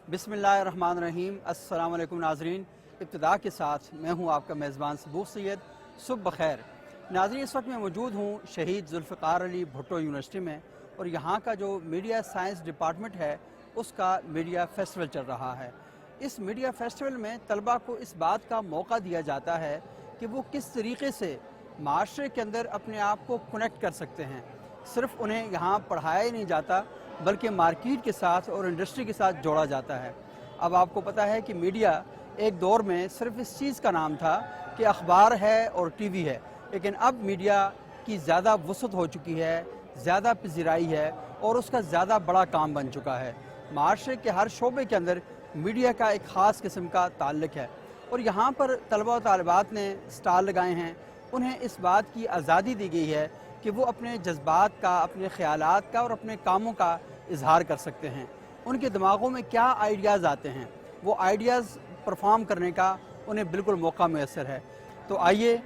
बिस्मिल्लाहिर्रहमानिर्रहीम। अस्सलाम वालेकुम नाज़रीन। इब्तिदा के साथ मैं हूँ आपका मेज़बान सबूक सैयद। सुबह बखैर नाज़रीन, इस वक्त मैं मौजूद हूँ शहीद जुल्फ़िकार अली भुट्टो यूनिवर्सिटी में और यहाँ का जो मीडिया साइंस डिपार्टमेंट है उसका मीडिया फेस्टिवल चल रहा है। इस मीडिया फेस्टिवल में तलबा को इस बात का मौका दिया जाता है कि वो किस तरीके से माशरे के अंदर अपने आप को कनेक्ट कर सकते हैं। सिर्फ उन्हें यहाँ पढ़ाया ही नहीं जाता बल्कि मार्केट के साथ और इंडस्ट्री के साथ जोड़ा जाता है। अब आपको पता है कि मीडिया एक दौर में सिर्फ इस चीज़ का नाम था कि अखबार है और टीवी है, लेकिन अब मीडिया की ज़्यादा वसअत हो चुकी है, ज़्यादा पजीराई है और उसका ज़्यादा बड़ा काम बन चुका है। माशरे के हर शोबे के अंदर मीडिया का एक ख़ास किस्म का ताल्लुक़ है और यहाँ पर तलबा और तालिबात ने स्टॉल लगाए हैं। उन्हें इस बात की आज़ादी दी गई है कि वो अपने जज्बात का, अपने ख़यालात का और अपने कामों का इजहार कर सकते हैं। उनके दिमागों में क्या आइडियाज़ आते हैं, वो आइडियाज़ परफॉर्म करने का उन्हें बिल्कुल मौका मैसर है। तो आइए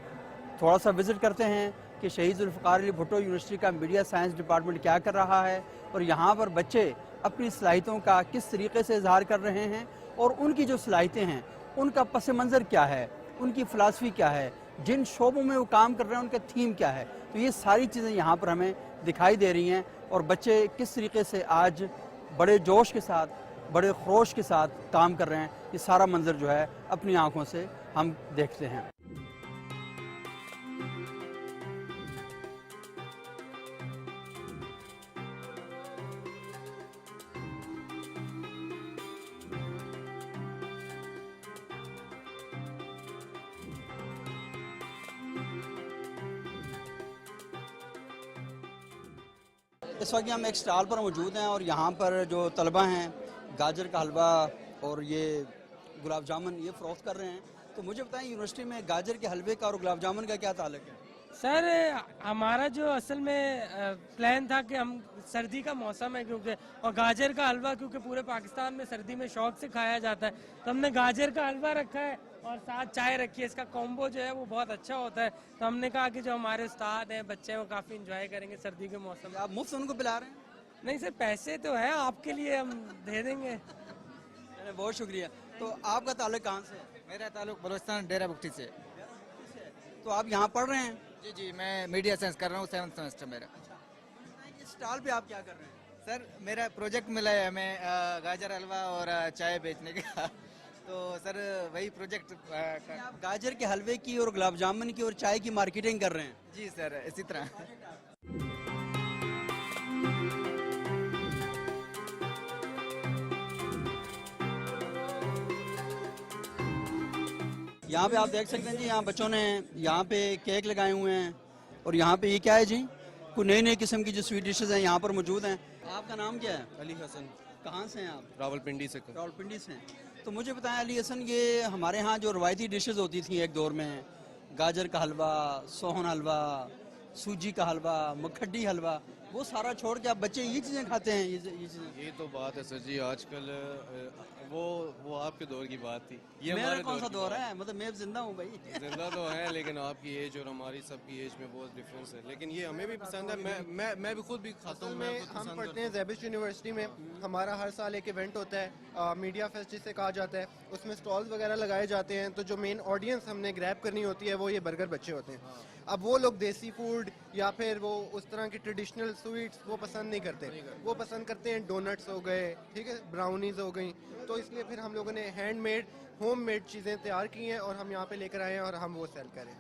थोड़ा सा विज़िट करते हैं कि शहीद जुल्फ़िकार अली भुट्टो यूनिवर्सिटी का मीडिया साइंस डिपार्टमेंट क्या कर रहा है और यहाँ पर बच्चे अपनी सलाहियतों का किस तरीके से इजहार कर रहे हैं और उनकी जो सलाहियतें हैं उनका पस मंज़र क्या है, उनकी फ़िलासफ़ी क्या है, जिन शोबों में वो काम कर रहे हैं उनका थीम क्या है। तो ये सारी चीज़ें यहाँ पर हमें दिखाई दे रही हैं और बच्चे किस तरीके से आज बड़े जोश के साथ, बड़े खरोश के साथ काम कर रहे हैं, ये सारा मंजर जो है अपनी आंखों से हम देखते हैं। इस वक्त हम एक स्टॉल पर मौजूद हैं और यहाँ पर जो तलबा हैं गाजर का हलवा और ये गुलाब जामुन ये फ़रोख्त कर रहे हैं। तो मुझे बताएं, यूनिवर्सिटी में गाजर के हलवे का और गुलाब जामुन का क्या ताल्लुक़ है? सर, हमारा जो असल में प्लान था कि हम सर्दी का मौसम है क्योंकि और गाजर का हलवा क्योंकि पूरे पाकिस्तान में सर्दी में शौक से खाया जाता है, तो हमने गाजर का हलवा रखा है और साथ चाय रखी है। इसका कॉम्बो जो है वो बहुत अच्छा होता है, तो हमने कहा कि जो हमारे उस्ताद हैं, बच्चे हैं, वो काफ़ी इंजॉय करेंगे सर्दी के मौसम में। आप मुफ्त उनको पिला रहे हैं? नहीं सर, पैसे तो है आपके लिए, हम दे देंगे। बहुत शुक्रिया। तो आपका ताल्लुक़ कहाँ से है? मेरा ताल्लुक बलूचिस्तान डेरा बुक्टी से। तो आप यहाँ पढ़ रहे हैं? जी जी, मैं मीडिया साइंस कर रहा हूँ, 7th सेमेस्टर मेरा। इस स्टॉल पे आप क्या कर रहे हैं? सर, मेरा प्रोजेक्ट मिला है हमें गाजर हलवा और चाय बेचने का तो सर वही प्रोजेक्ट आप गाजर के हलवे की और गुलाब जामुन की और चाय की मार्केटिंग कर रहे हैं? जी सर, इसी तरह। यहाँ पे आप देख सकते हैं जी, यहाँ बच्चों ने यहाँ पे केक लगाए हुए हैं और यहाँ पे ये क्या है जी, कोई नई नई किस्म की जो स्वीट डिशेज हैं यहाँ पर मौजूद हैं। आपका नाम क्या है? अली हसन। कहाँ से हैं आप? रावलपिंडी से। रावलपिंडी से। तो मुझे बताएं अली हसन, ये हमारे यहाँ जो रवायती डिशेज होती थी एक दौर में, गाजर का हलवा, सोहन हलवा, सूजी का हलवा, मखड्डी हलवा, वो सारा छोड़ के आप बच्चे ये चीज़ें खाते हैं? ये चीज़ें, ये तो बात है सर जी, आजकल वो आपके दौर की बात थी। ये मेरा हमारे कौन सा की दौर बात है? मतलब मैं जिंदा हूँ भाई। जिंदा तो है, लेकिन आपकी एज और हमारी सबकी एज में बहुत डिफरेंस है, लेकिन ये हमें भी पसंद है। मैं भी खुद भी खाता हूँ। हम पढ़ते हैं ज़ेबिश यूनिवर्सिटी में। हमारा हर साल एक इवेंट होता है, मीडिया फेस्ट जिसे कहा जाता है। उसमें स्टॉल्स वगैरह लगाए जाते हैं, तो जो मेन ऑडियंस हमने ग्रैब करनी होती है वो ये बर्गर बच्चे होते हैं। अब वो लोग देसी फूड या फिर वो उस तरह की ट्रेडिशनल स्वीट्स वो पसंद नहीं करते, वो पसंद करते हैं डोनट्स हो गए, ठीक है, ब्राउनीज हो गई। तो इसलिए फिर हम लोगों ने हैंडमेड, होम मेड चीज़ें तैयार की हैं और हम यहाँ पे लेकर आए हैं और हम वो सेल करें।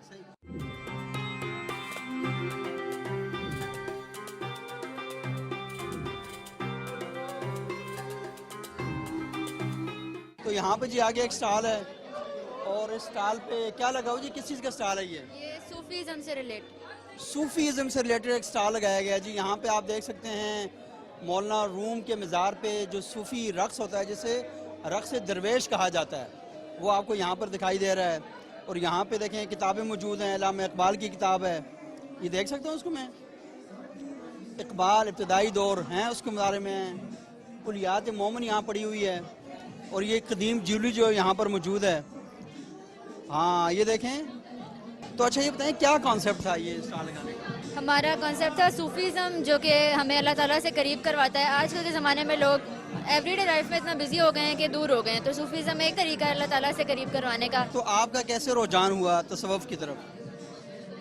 तो यहाँ पे जी आगे एक स्टॉल है और इस स्टॉल पे क्या लगा हो जी, किस चीज़ का स्टॉल है ये सूफीज़म से रिलेटेड। सूफीज़म से रिलेटेड एक स्टॉल लगाया गया है जी। यहाँ पे आप देख सकते हैं मौलाना रूम के मज़ार पे जो सूफ़ी रक्स होता है, जिसे रक्स दरवेश कहा जाता है, वो आपको यहाँ पर दिखाई दे रहा है। और यहाँ पे देखें किताबें मौजूद हैं, अल्लामा इकबाल की किताब है, ये देख सकते हैं उसको मैं, इकबाल इब्तदाई दौर हैं उसके बारे में, कुलियात मोमिन यहाँ पड़ी हुई है और ये कदीम ज्वेलरी जो यहाँ पर मौजूद है। हाँ ये देखें। तो अच्छा ये बताएं क्या कॉन्सेप्ट था ये स्टॉल लगाने का? हमारा कॉन्सेप्ट था सूफीज़म, जो कि हमें अल्लाह ताला से करीब करवाता है। आजकल के ज़माने में लोग एवरी डे लाइफ में इतना बिजी हो गए हैं कि दूर हो गए हैं, तो सूफीज़म एक तरीका है अल्लाह ताला से करीब करवाने का। तो आपका कैसे रुझान हुआ तसव्वुफ की तरफ?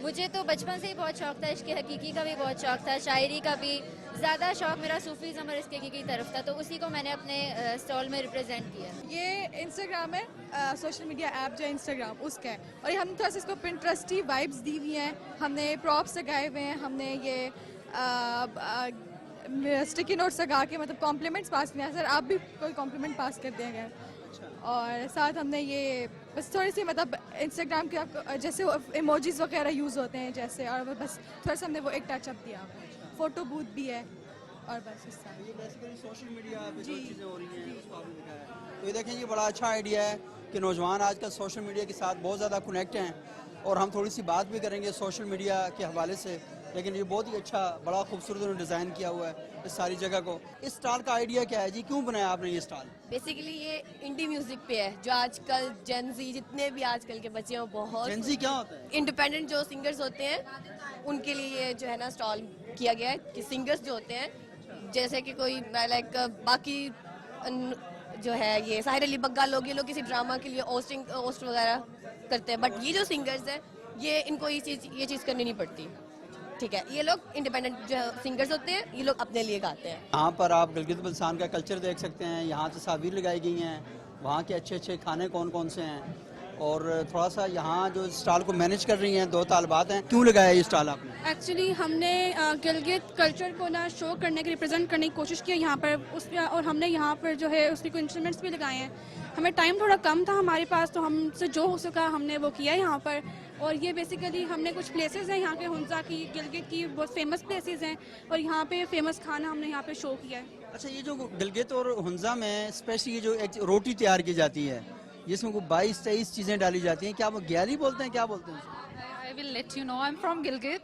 मुझे तो बचपन से ही बहुत शौक था, इश्क हकीकी का भी बहुत शौक था, शायरी का भी। ज़्यादा शौक मेरा सूफीज़म और इश्क हकीकी की तरफ था, तो उसी को मैंने अपने स्टॉल में रिप्रेजेंट किया। ये इंस्टाग्राम है, सोशल मीडिया ऐप जो है इंस्टाग्राम उसका है, और हम थोड़ा सा इसको पिंटरेस्टी वाइब्स दी हुई हैं, हमने प्रॉप्स लगाए हुए हैं, हमने ये स्टिकी नोट्स लगा के मतलब कॉम्प्लीमेंट्स पास किए हैं। सर आप भी कोई कॉम्प्लीमेंट पास कर दिया गया, और साथ हमने ये बस थोड़ी सी मतलब इंस्टाग्राम के जैसे इमोजीज वगैरह यूज़ होते हैं जैसे, और बस थोड़ा सा हमने वो एक टचअप दिया, फ़ोटो बूथ भी है, और बस इस तरह। ये बेसिकली सोशल मीडिया पे जो चीज़ें हो रही हैं उसको आपने दिखाया है। तो ये देखें, ये बड़ा अच्छा आइडिया है कि नौजवान आजकल सोशल मीडिया के साथ बहुत ज़्यादा कनेक्ट हैं, और हम थोड़ी सी बात भी करेंगे सोशल मीडिया के हवाले से। लेकिन ये बहुत ही अच्छा, बड़ा खूबसूरत उन्होंने डिज़ाइन किया हुआ है इस सारी जगह को। इस स्टॉल का आइडिया क्या है जी, क्यों बनाया आपने ये स्टॉल? बेसिकली ये इंडी म्यूजिक पे है, जो आजकल जेनजी जितने भी आजकल के बच्चे हैं वो बहुत जेनजी क्या होता है? इंडिपेंडेंट जो सिंगर्स होते हैं उनके लिए ये जो है ना स्टॉल किया गया है, कि सिंगर्स जो होते हैं जैसे कि कोई लाइक बाकी जो है ये साहिर अली बग्गा लोग, ये लोग किसी ड्रामा के लिए होस्ट वगैरह करते हैं, बट ये जो सिंगर्स हैं ये इनको ये चीज़ करनी नहीं पड़ती, ठीक है। ये लोग इंडिपेंडेंट जो सिंगर्स होते हैं, ये लोग अपने लिए गाते हैं। यहाँ पर आप गिलगित बल्तिस्तान का कल्चर देख सकते हैं, यहाँ तस्वीर लगाई गई हैं, वहाँ के अच्छे अच्छे खाने कौन कौन से हैं, और थोड़ा सा यहाँ जो स्टॉल को मैनेज कर रही हैं 2 तालिबात हैं। क्यों लगाया ये स्टॉल आपने? एक्चुअली हमने गिलगित कल्चर को ना शो करने की, रिप्रेजेंट करने की कोशिश की है यहाँ पर और हमने यहाँ पर जो है उसके कुछ इंस्ट्रूमेंट्स भी लगाए हैं। हमें टाइम थोड़ा कम था हमारे पास, तो हमसे जो हो सका हमने वो किया है यहाँ पर। और ये बेसिकली हमने कुछ प्लेसेस हैं यहाँ के हुंजा की, गिलगित की बहुत फेमस प्लेसेस हैं, और यहाँ पे फेमस खाना हमने यहाँ पे शो किया है। अच्छा, ये जो गिलगित और हुंजा में स्पेशली ये जो एक रोटी तैयार की जाती है जिसमें को 22-23 चीज़ें डाली जाती हैं, क्या वो ग्याली बोलते हैं, क्या बोलते हैं? I will let you know, I am from Gilgit,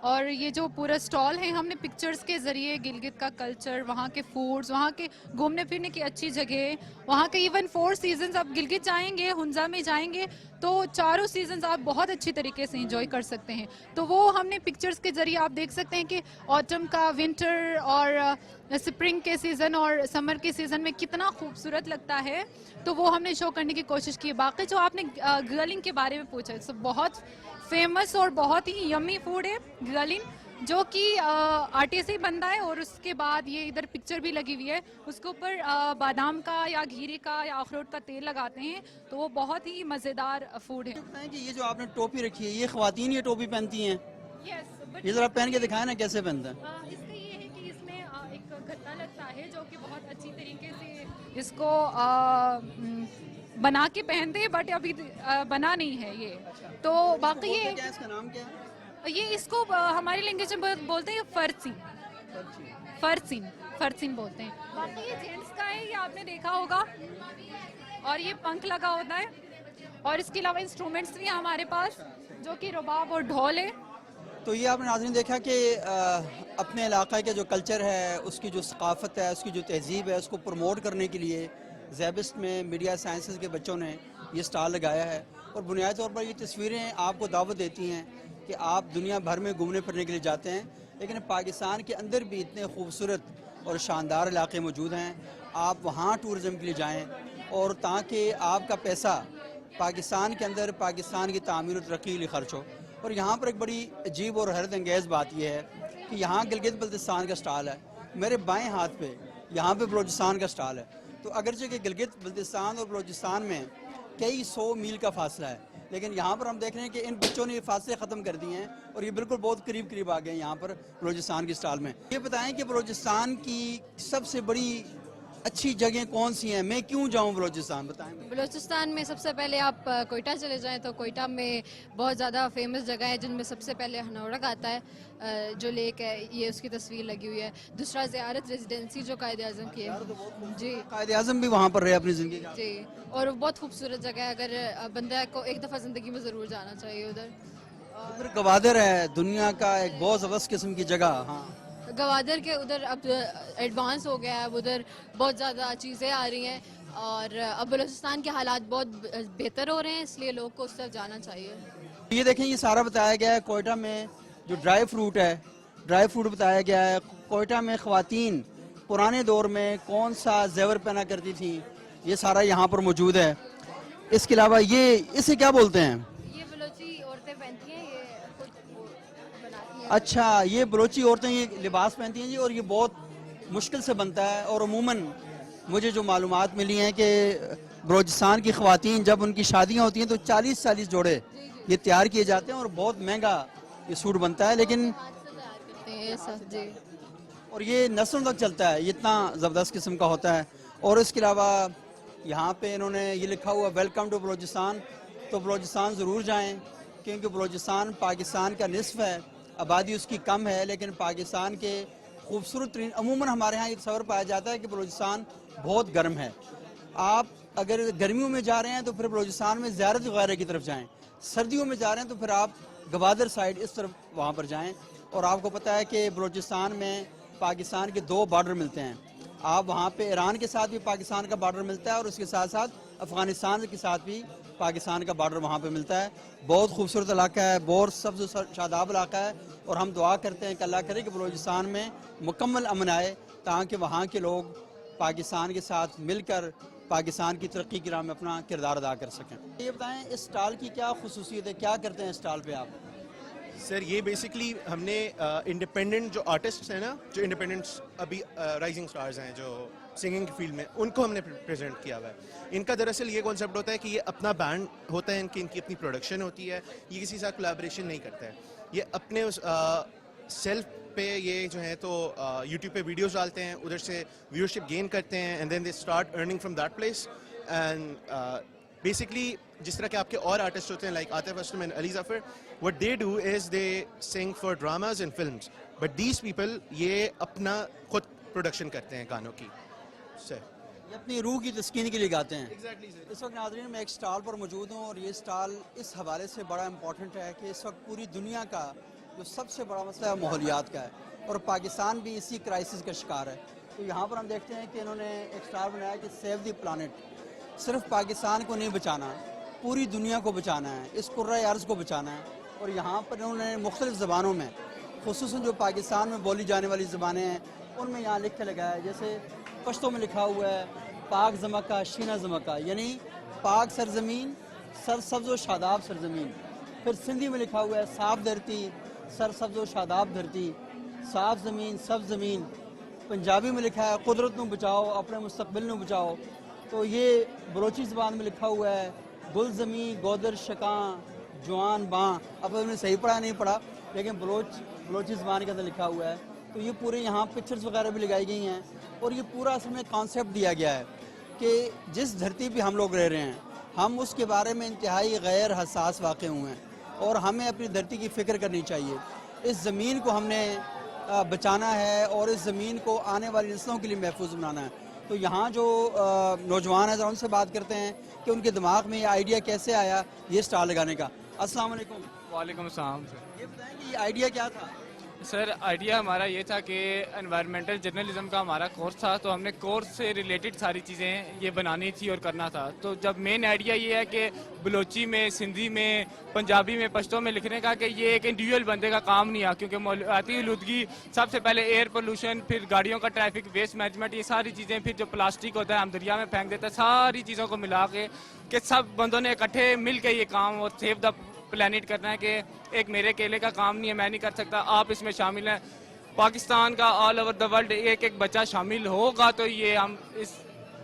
और ये जो पूरा स्टॉल है हमने पिक्चर्स के ज़रिए गिलगित का कल्चर, वहाँ के फूड्स, वहाँ के घूमने फिरने की अच्छी जगह, वहाँ के इवन 4 सीजन्स, आप गिलगित जाएंगे, हुंजा में जाएंगे तो 4 सीजन्स आप बहुत अच्छी तरीके से एंजॉय कर सकते हैं। तो वो हमने पिक्चर्स के ज़रिए आप देख सकते हैं कि ऑटम का, विंटर और स्प्रिंग के सीज़न और समर के सीज़न में कितना खूबसूरत लगता है, तो वो हमने शो करने की कोशिश की। बाकी जो आपने गर्लिंग के बारे में पूछा, तो बहुत फेमस और बहुत ही यम्मी फूड है गर्लिंग, जो कि आटे से ही बनता है, और उसके बाद ये इधर पिक्चर भी लगी हुई है, उसके ऊपर बादाम का या घीरे का या अखरोट का तेल लगाते हैं, तो वो बहुत ही मज़ेदार फूड है। कि ये जो आपने टोपी रखी है, ये ख़वातीन ये टोपी पहनती हैं? यस, ये ज़रा पहन के दिखाएं ना कैसे पहनता है। इसका ये है कि इसमें एक गत्ता लगता है जो कि बहुत अच्छी तरीके से इसको बना के पहनते हैं, बट अभी बना नहीं है ये। तो बाकी ये क्या इसका नाम क्या है? ये इसको हमारी लैंग्वेज में बोलते हैं फरसीन बोलते हैं। बाकी ये जेंट्स का है, ये आपने देखा होगा, और ये पंख लगा होता है, और इसके अलावा इंस्ट्रूमेंट्स भी हैं हमारे पास, जो कि रुबाब और ढोल है। तो ये आपने नाज़रीन देखा कि अपने इलाके के जो कल्चर है, उसकी जो सकाफ़त है, उसकी जो तहजीब है, उसको प्रमोट करने के लिए ज़ैबिस्ट में मीडिया साइंसेस के बच्चों ने ये स्टॉल लगाया है। और बुनियादी तौर पर ये तस्वीरें आपको दावत देती हैं कि आप दुनिया भर में घूमने फिरने के लिए जाते हैं, लेकिन पाकिस्तान के अंदर भी इतने खूबसूरत और शानदार इलाके मौजूद हैं, आप वहाँ टूरिज़म के लिए जाएँ, और ताकि आपका पैसा पाकिस्तान के अंदर पाकिस्तान की तामीर और तरक्की के लिए खर्च हो। और यहाँ पर एक बड़ी अजीब और हैरत अंगेज़ बात यह है कि यहाँ गिलगित बल्तिस्तान का स्टॉल है, मेरे बाएँ हाथ पे यहाँ पे बलूचिस्तान का स्टॉल है। तो अगरचे कि गिलगित बल्तिस्तान और बलूचिस्तान में कई 100 मील का फासला है, लेकिन यहाँ पर हम देख रहे हैं कि इन बच्चों ने ये फासले ख़त्म कर दिए हैं और ये बिल्कुल बहुत करीब करीब आ गए हैं यहाँ पर बलूचिस्तान की स्टॉल में। ये बताएं कि बलूचिस्तान की सबसे बड़ी अच्छी जगह कौन सी हैं, मैं क्यों जाऊँ बलूचिस्तान, बताएं। बलूचिस्तान में सबसे पहले आप कोयटा चले जाएं तो कोयटा में बहुत ज़्यादा फेमस जगह है, जिनमें सबसे पहले हनौरक आता है, जो लेक है, ये उसकी तस्वीर लगी हुई है। दूसरा ज़ियारत रेजिडेंसी जो कायद आज़म की है जी, कायद आज़म भी वहाँ पर रहे अपनी ज़िंदगी जी, और बहुत खूबसूरत जगह है, अगर बंदा को एक दफ़ा ज़िंदगी में ज़रूर जाना चाहिए उधर। उधर गवादर है, दुनिया का एक बहुत ज़बरदस्त किस्म की जगह। हाँ, गवादर के उधर अब एडवांस हो गया है, उधर बहुत ज़्यादा चीज़ें आ रही हैं, और अब बलूचिस्तान के हालात बहुत बेहतर हो रहे हैं, इसलिए लोग को उस तरफ जाना चाहिए। ये देखें, ये सारा बताया गया है कोयटा में जो ड्राई फ्रूट है, ड्राई फ्रूट बताया गया है। कोयटा में ख़वातीन पुराने दौर में कौन सा जेवर पहना करती थी, ये सारा यहाँ पर मौजूद है। इसके अलावा ये इसे क्या बोलते हैं? ये बलोची औरतें पहनती हैं, ये कुछ वो बनाती हैं। अच्छा, ये बलोची औरतें ये लिबास पहनती हैं जी, और ये बहुत मुश्किल से बनता है। और अमूमन मुझे जो मालूमात मिली हैं कि बलोचिस्तान की ख़वातीन जब उनकी शादियाँ होती हैं तो 40-40 जोड़े ये तैयार किए जाते हैं और बहुत महंगा ये सूट बनता है, लेकिन करते हैं सब जी। और ये नस्लों तक चलता है, ये इतना ज़बरदस्त किस्म का होता है। और इसके अलावा यहाँ पे इन्होंने ये लिखा हुआ वेलकम टू बलोचिस्तान, तो बलोचिस्तान ज़रूर जाएं, क्योंकि बलोचिस्तान पाकिस्तान का निस्फ़ है, आबादी उसकी कम है, लेकिन पाकिस्तान के खूबसूरत तरीन, अमूमन हमारे यहाँ ये तस्वर पाया जाता है कि बलोचिस्तान बहुत गर्म है। आप अगर गर्मियों में जा रहे हैं तो फिर बलोचिस्तान में ज़ियारत वगैरह की तरफ जाएँ, सर्दियों में जा रहे हैं तो फिर आप गवादर साइड इस तरफ वहाँ पर जाएँ। और आपको पता है कि बलोचिस्तान में पाकिस्तान के 2 बॉर्डर मिलते हैं, आप वहाँ पे ईरान के साथ भी पाकिस्तान का बॉर्डर मिलता है और उसके साथ साथ अफ़गानिस्तान के साथ भी पाकिस्तान का बॉर्डर वहाँ पे मिलता है। बहुत खूबसूरत इलाका है, बहुत सब्ज़ शादाब इलाका है, और हम दुआ करते हैं कि अल्लाह करे कि बलूचिस्तान में मुकम्मल अमन आए, ताकि वहाँ के लोग पाकिस्तान के साथ मिलकर पाकिस्तान की तरक्की की राह में अपना किरदार अदा कर सकें। ये बताएं, इस स्टॉल की क्या खुसूसियत है, क्या करते हैं इस स्टॉल पे आप? सर ये बेसिकली हमने इंडिपेंडेंट जो आर्टिस्ट्स हैं ना, जो इंडिपेंडेंट अभी राइजिंग स्टार्स हैं जो सिंगिंग की फील्ड में, उनको हमने प्रेजेंट किया हुआ है। इनका दरअसल ये कॉन्सेप्ट होता है कि ये अपना बैंड होता है, इनकी अपनी प्रोडक्शन होती है, ये किसी साथ कोलैबोरेशन नहीं करता है, ये अपने उस सेल्फ पे ये जो है तो यूट्यूब पे वीडियोस डालते हैं, उधर से व्यूअरशिप गेन करते हैं, and then they start earning from that place. And basically जिस तरह के आपके और आर्टिस्ट होते हैं like Atif Aslam and Ali Zafar, what they do is they sing for dramas and films, but these people ये अपना खुद प्रोडक्शन करते हैं गानों की सर, ये अपनी रूह की तस्कीन के लिए गाते हैं। Exactly, sir. इस वक्त नाज़रीन मैं एक स्टॉल पर मौजूद हूँ, और ये स्टॉल इस हवाले से बड़ा इम्पोर्टेंट है कि इस वक्त पूरी दुनिया का जो सबसे बड़ा मसला है माहौलियात का है, और पाकिस्तान भी इसी क्राइसिस का शिकार है। तो यहाँ पर हम देखते हैं कि इन्होंने एक स्टॉल बनाया कि सेव द प्लानट, सिर्फ पाकिस्तान को नहीं बचाना, पूरी दुनिया को बचाना है, इस कुर्रा अर्ज़ को बचाना है। और यहाँ पर इन्होंने मुख्तलिफ़ ज़बानों में, खुसूसन जो पाकिस्तान में बोली जाने वाली ज़बानें हैं, उनमें यहाँ लिख के लगाया है। जैसे पश्तो में लिखा हुआ है पाक जमका शीना जमका, यानी पाक सरजमीन, सरसब्ज़ व शादाब सरजमीन। फिर सिंधी में लिखा हुआ है साफ धरती, सरसब्ज़ व शादाब धरती, साफ ज़मीन सब ज़मीन। पंजाबी में लिखा है कुदरत नू बचाओ, अपने मुस्तकबिल नू बचाओ। तो ये बलोची ज़बान में लिखा हुआ है गुल ज़मी गोदर शकां जवान बाँ। अब उन्होंने सही पढ़ा नहीं पढ़ा, लेकिन बलोची ज़बान के अंदर लिखा हुआ है। तो ये पूरे यहाँ पिक्चर्स वगैरह भी लगाई गई हैं, और ये पूरा असल में कॉन्सेप्ट दिया गया है कि जिस धरती पे हम लोग रह रहे हैं, हम उसके बारे में इंतहाई गैर हसास वाक़े हुए हैं, और हमें अपनी धरती की फ़िक्र करनी चाहिए। इस ज़मीन को हमने बचाना है, और इस ज़मीन को आने वाली नस्लों के लिए महफूज बनाना है। तो यहाँ जो नौजवान हैं, ज़रा उनसे बात करते हैं कि उनके दिमाग में ये आइडिया कैसे आया ये स्टॉल लगाने का। अस्सलाम वालेकुम। वालेकुम अस्सलाम सर। ये बताएं कि ये आइडिया क्या था? सर आइडिया हमारा ये था कि एनवायरमेंटल जर्नलिज्म का हमारा कोर्स था, तो हमने कोर्स से रिलेटेड सारी चीज़ें ये बनानी थी और करना था। तो जब मेन आइडिया ये है कि बलोची में, सिंधी में, पंजाबी में, पश्तो में लिखने का, कि ये एक इंडिविजुअल बंदे का काम नहीं है, क्योंकि माहौलियाती आलूदगी सबसे पहले एयर पोल्यूशन, फिर गाड़ियों का ट्रैफिक, वेस्ट मैनेजमेंट, ये सारी चीज़ें, फिर जो प्लास्टिक होता है हम दरिया में फेंक देते हैं, सारी चीज़ों को मिला के कि सब बंदों ने इकट्ठे मिल के ये काम और सेव द प्लानिट करना है, कि एक मेरे अकेले का काम नहीं है, मैं नहीं कर सकता, आप इसमें शामिल हैं। पाकिस्तान का ऑल ओवर द वर्ल्ड एक एक बच्चा शामिल होगा तो ये हम इस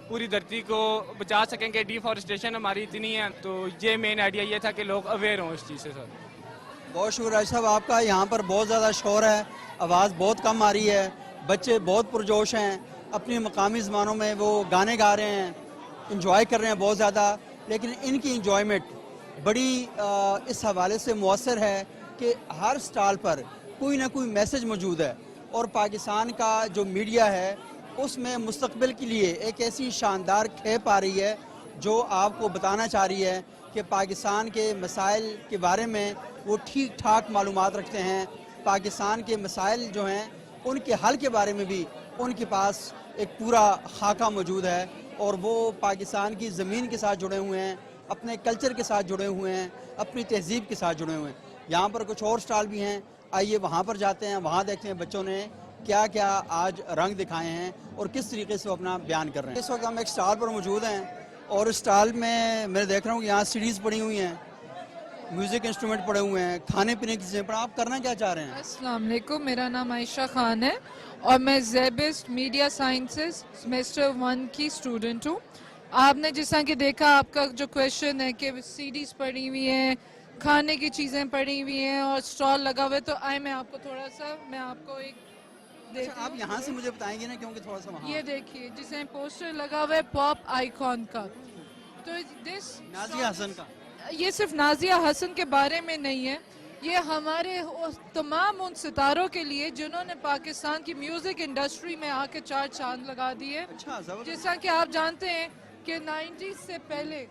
पूरी धरती को बचा सकेंगे। डिफॉरेस्टेशन हमारी इतनी है, तो ये मेन आइडिया ये था कि लोग अवेयर हों इस चीज़ से। सर बहुत शुक्रिया राज साहब आपका। यहाँ पर बहुत ज़्यादा शोर है, आवाज़ बहुत कम आ रही है, बच्चे बहुत पुरजोश हैं, अपनी मकामी ज़बानों में वो गाने गा रहे हैं, इंजॉय कर रहे हैं बहुत ज़्यादा। लेकिन इनकी इंजॉयमेंट बड़ी इस हवाले से मुअस्सर है कि हर स्टॉल पर कोई ना कोई मैसेज मौजूद है, और पाकिस्तान का जो मीडिया है उसमें मुस्तकबिल के लिए एक ऐसी शानदार खेप आ रही है जो आपको बताना चाह रही है कि पाकिस्तान के मसाइल के बारे में वो ठीक ठाक मालूमात रखते हैं। पाकिस्तान के मसाइल जो हैं उनके हल के बारे में भी उनके पास एक पूरा खाका मौजूद है, और वो पाकिस्तान की ज़मीन के साथ जुड़े हुए हैं, अपने कल्चर के साथ जुड़े हुए हैं, अपनी तहजीब के साथ जुड़े हुए हैं। यहाँ पर कुछ और स्टॉल भी हैं, आइए वहाँ पर जाते हैं, वहाँ देखते हैं बच्चों ने کیا کیا آج رنگ دکھائے ہیں اور کس طریقے سے وہ اپنا بیان کر رہے ہیں. اس وقت ہم ایک اسٹال پر موجود ہیں اور اسٹال میں میں دیکھ رہا ہوں کہ یہاں سیڈیز پڑی ہوئی ہیں, میوزک انسٹرومنٹ پڑے ہوئے ہیں, کھانے پینے کی چیزیں پڑے. آپ کرنا کیا چاہ رہے ہیں؟ السلام علیکم, میرا نام عائشہ خان ہے اور میں زیبسٹ میڈیا سائنسز سیمیسٹر 1 کی اسٹوڈنٹ ہوں. آپ نے جس طرح کہ دیکھا, آپ کا جو کویشچن ہے کہ سیڈیز پڑی ہوئی ہیں, کھانے کی چیزیں پڑی ہوئی ہیں اور اسٹال لگا ہوا ہے, تو آئے میں آپ کو تھوڑا سا میں آپ کو ایک آپ یہاں سے مجھے بتائیں گے نا, کیونکہ تھوڑا سا وہاں یہ دیکھیے جسے پوسٹر لگا ہوا ہے پاپ آئیکن کا. تو نازیہ حسن کا, یہ صرف نازیہ حسن کے بارے میں نہیں ہے, یہ ہمارے تمام ان ستاروں کے لیے جنہوں نے پاکستان کی میوزک انڈسٹری میں آ کے 4 چاند لگا دیے. جس طرح کہ آپ جانتے ہیں کہ 90s سے پہلے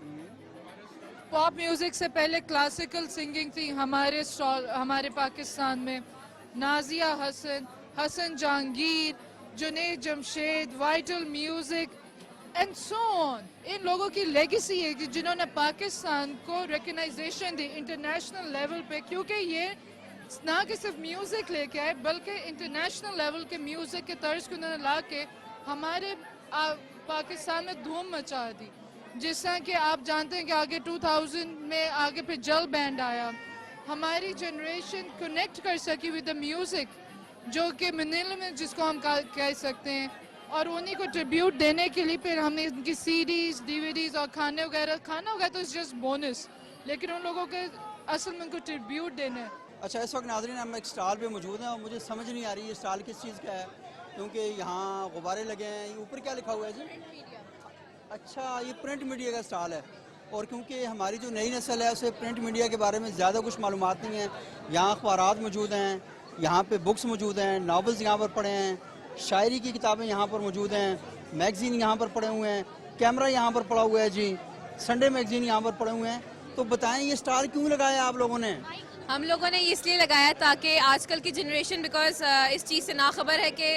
پاپ میوزک سے پہلے کلاسیکل سنگنگ تھی ہمارے پاکستان میں. Nazia Hassan, Hassan Jahangir, Junaid Jamshed, vital music and so on. ان لوگوں کی لیگیسی ہے کہ جنہوں نے پاکستان کو ریکگنائزیشن دی انٹرنیشنل لیول پہ, کیونکہ یہ نہ کہ صرف میوزک لے کے آئے بلکہ انٹرنیشنل لیول کے میوزک کے طرز کو انہوں نے لا کے ہمارے پاکستان میں دھوم مچا دی. جس طرح کہ آپ جانتے ہیں کہ آگے 2000 میں آگے پھر جل بینڈ آیا. ہماری جنریشن کنیکٹ کر سکی ود دا میوزک, جو کہ منیل میں جس کو ہم کہہ سکتے ہیں, اور انہیں کو ٹریبیوٹ دینے کے لیے پھر ہم نے ان کی سیڈیز, ڈی وی ڈیز اور کھانا وغیرہ تو اس جسٹ بونس, لیکن ان لوگوں کے اصل میں ان کو ٹریبیوٹ دینا ہے. اچھا, اس وقت ناظرین ہم ایک اسٹال پہ موجود ہیں اور مجھے سمجھ نہیں آ رہی یہ اسٹال کس چیز کا ہے, کیونکہ یہاں غبارے لگے ہیں. یہ اوپر کیا لکھا ہوا ہے جی؟ اچھا, یہ پرنٹ میڈیا کا اسٹال ہے, اور کیونکہ ہماری جو نئی نسل ہے اسے پرنٹ میڈیا کے بارے میں زیادہ کچھ معلومات نہیں ہیں. یہاں اخبارات موجود ہیں, یہاں پہ بکس موجود ہیں, ناولز یہاں پر پڑے ہیں, شاعری کی کتابیں یہاں پر موجود ہیں, میگزین یہاں پر پڑے ہوئے ہیں, کیمرہ یہاں پر پڑا ہوا ہے جی, سنڈے میگزین یہاں پر پڑے ہوئے ہیں. تو بتائیں یہ اسٹال کیوں لگایا آپ لوگوں نے؟ ہم لوگوں نے اس لیے لگایا تاکہ آج کل کی جنریشن بیکاز اس چیز سے ناخبر ہے کہ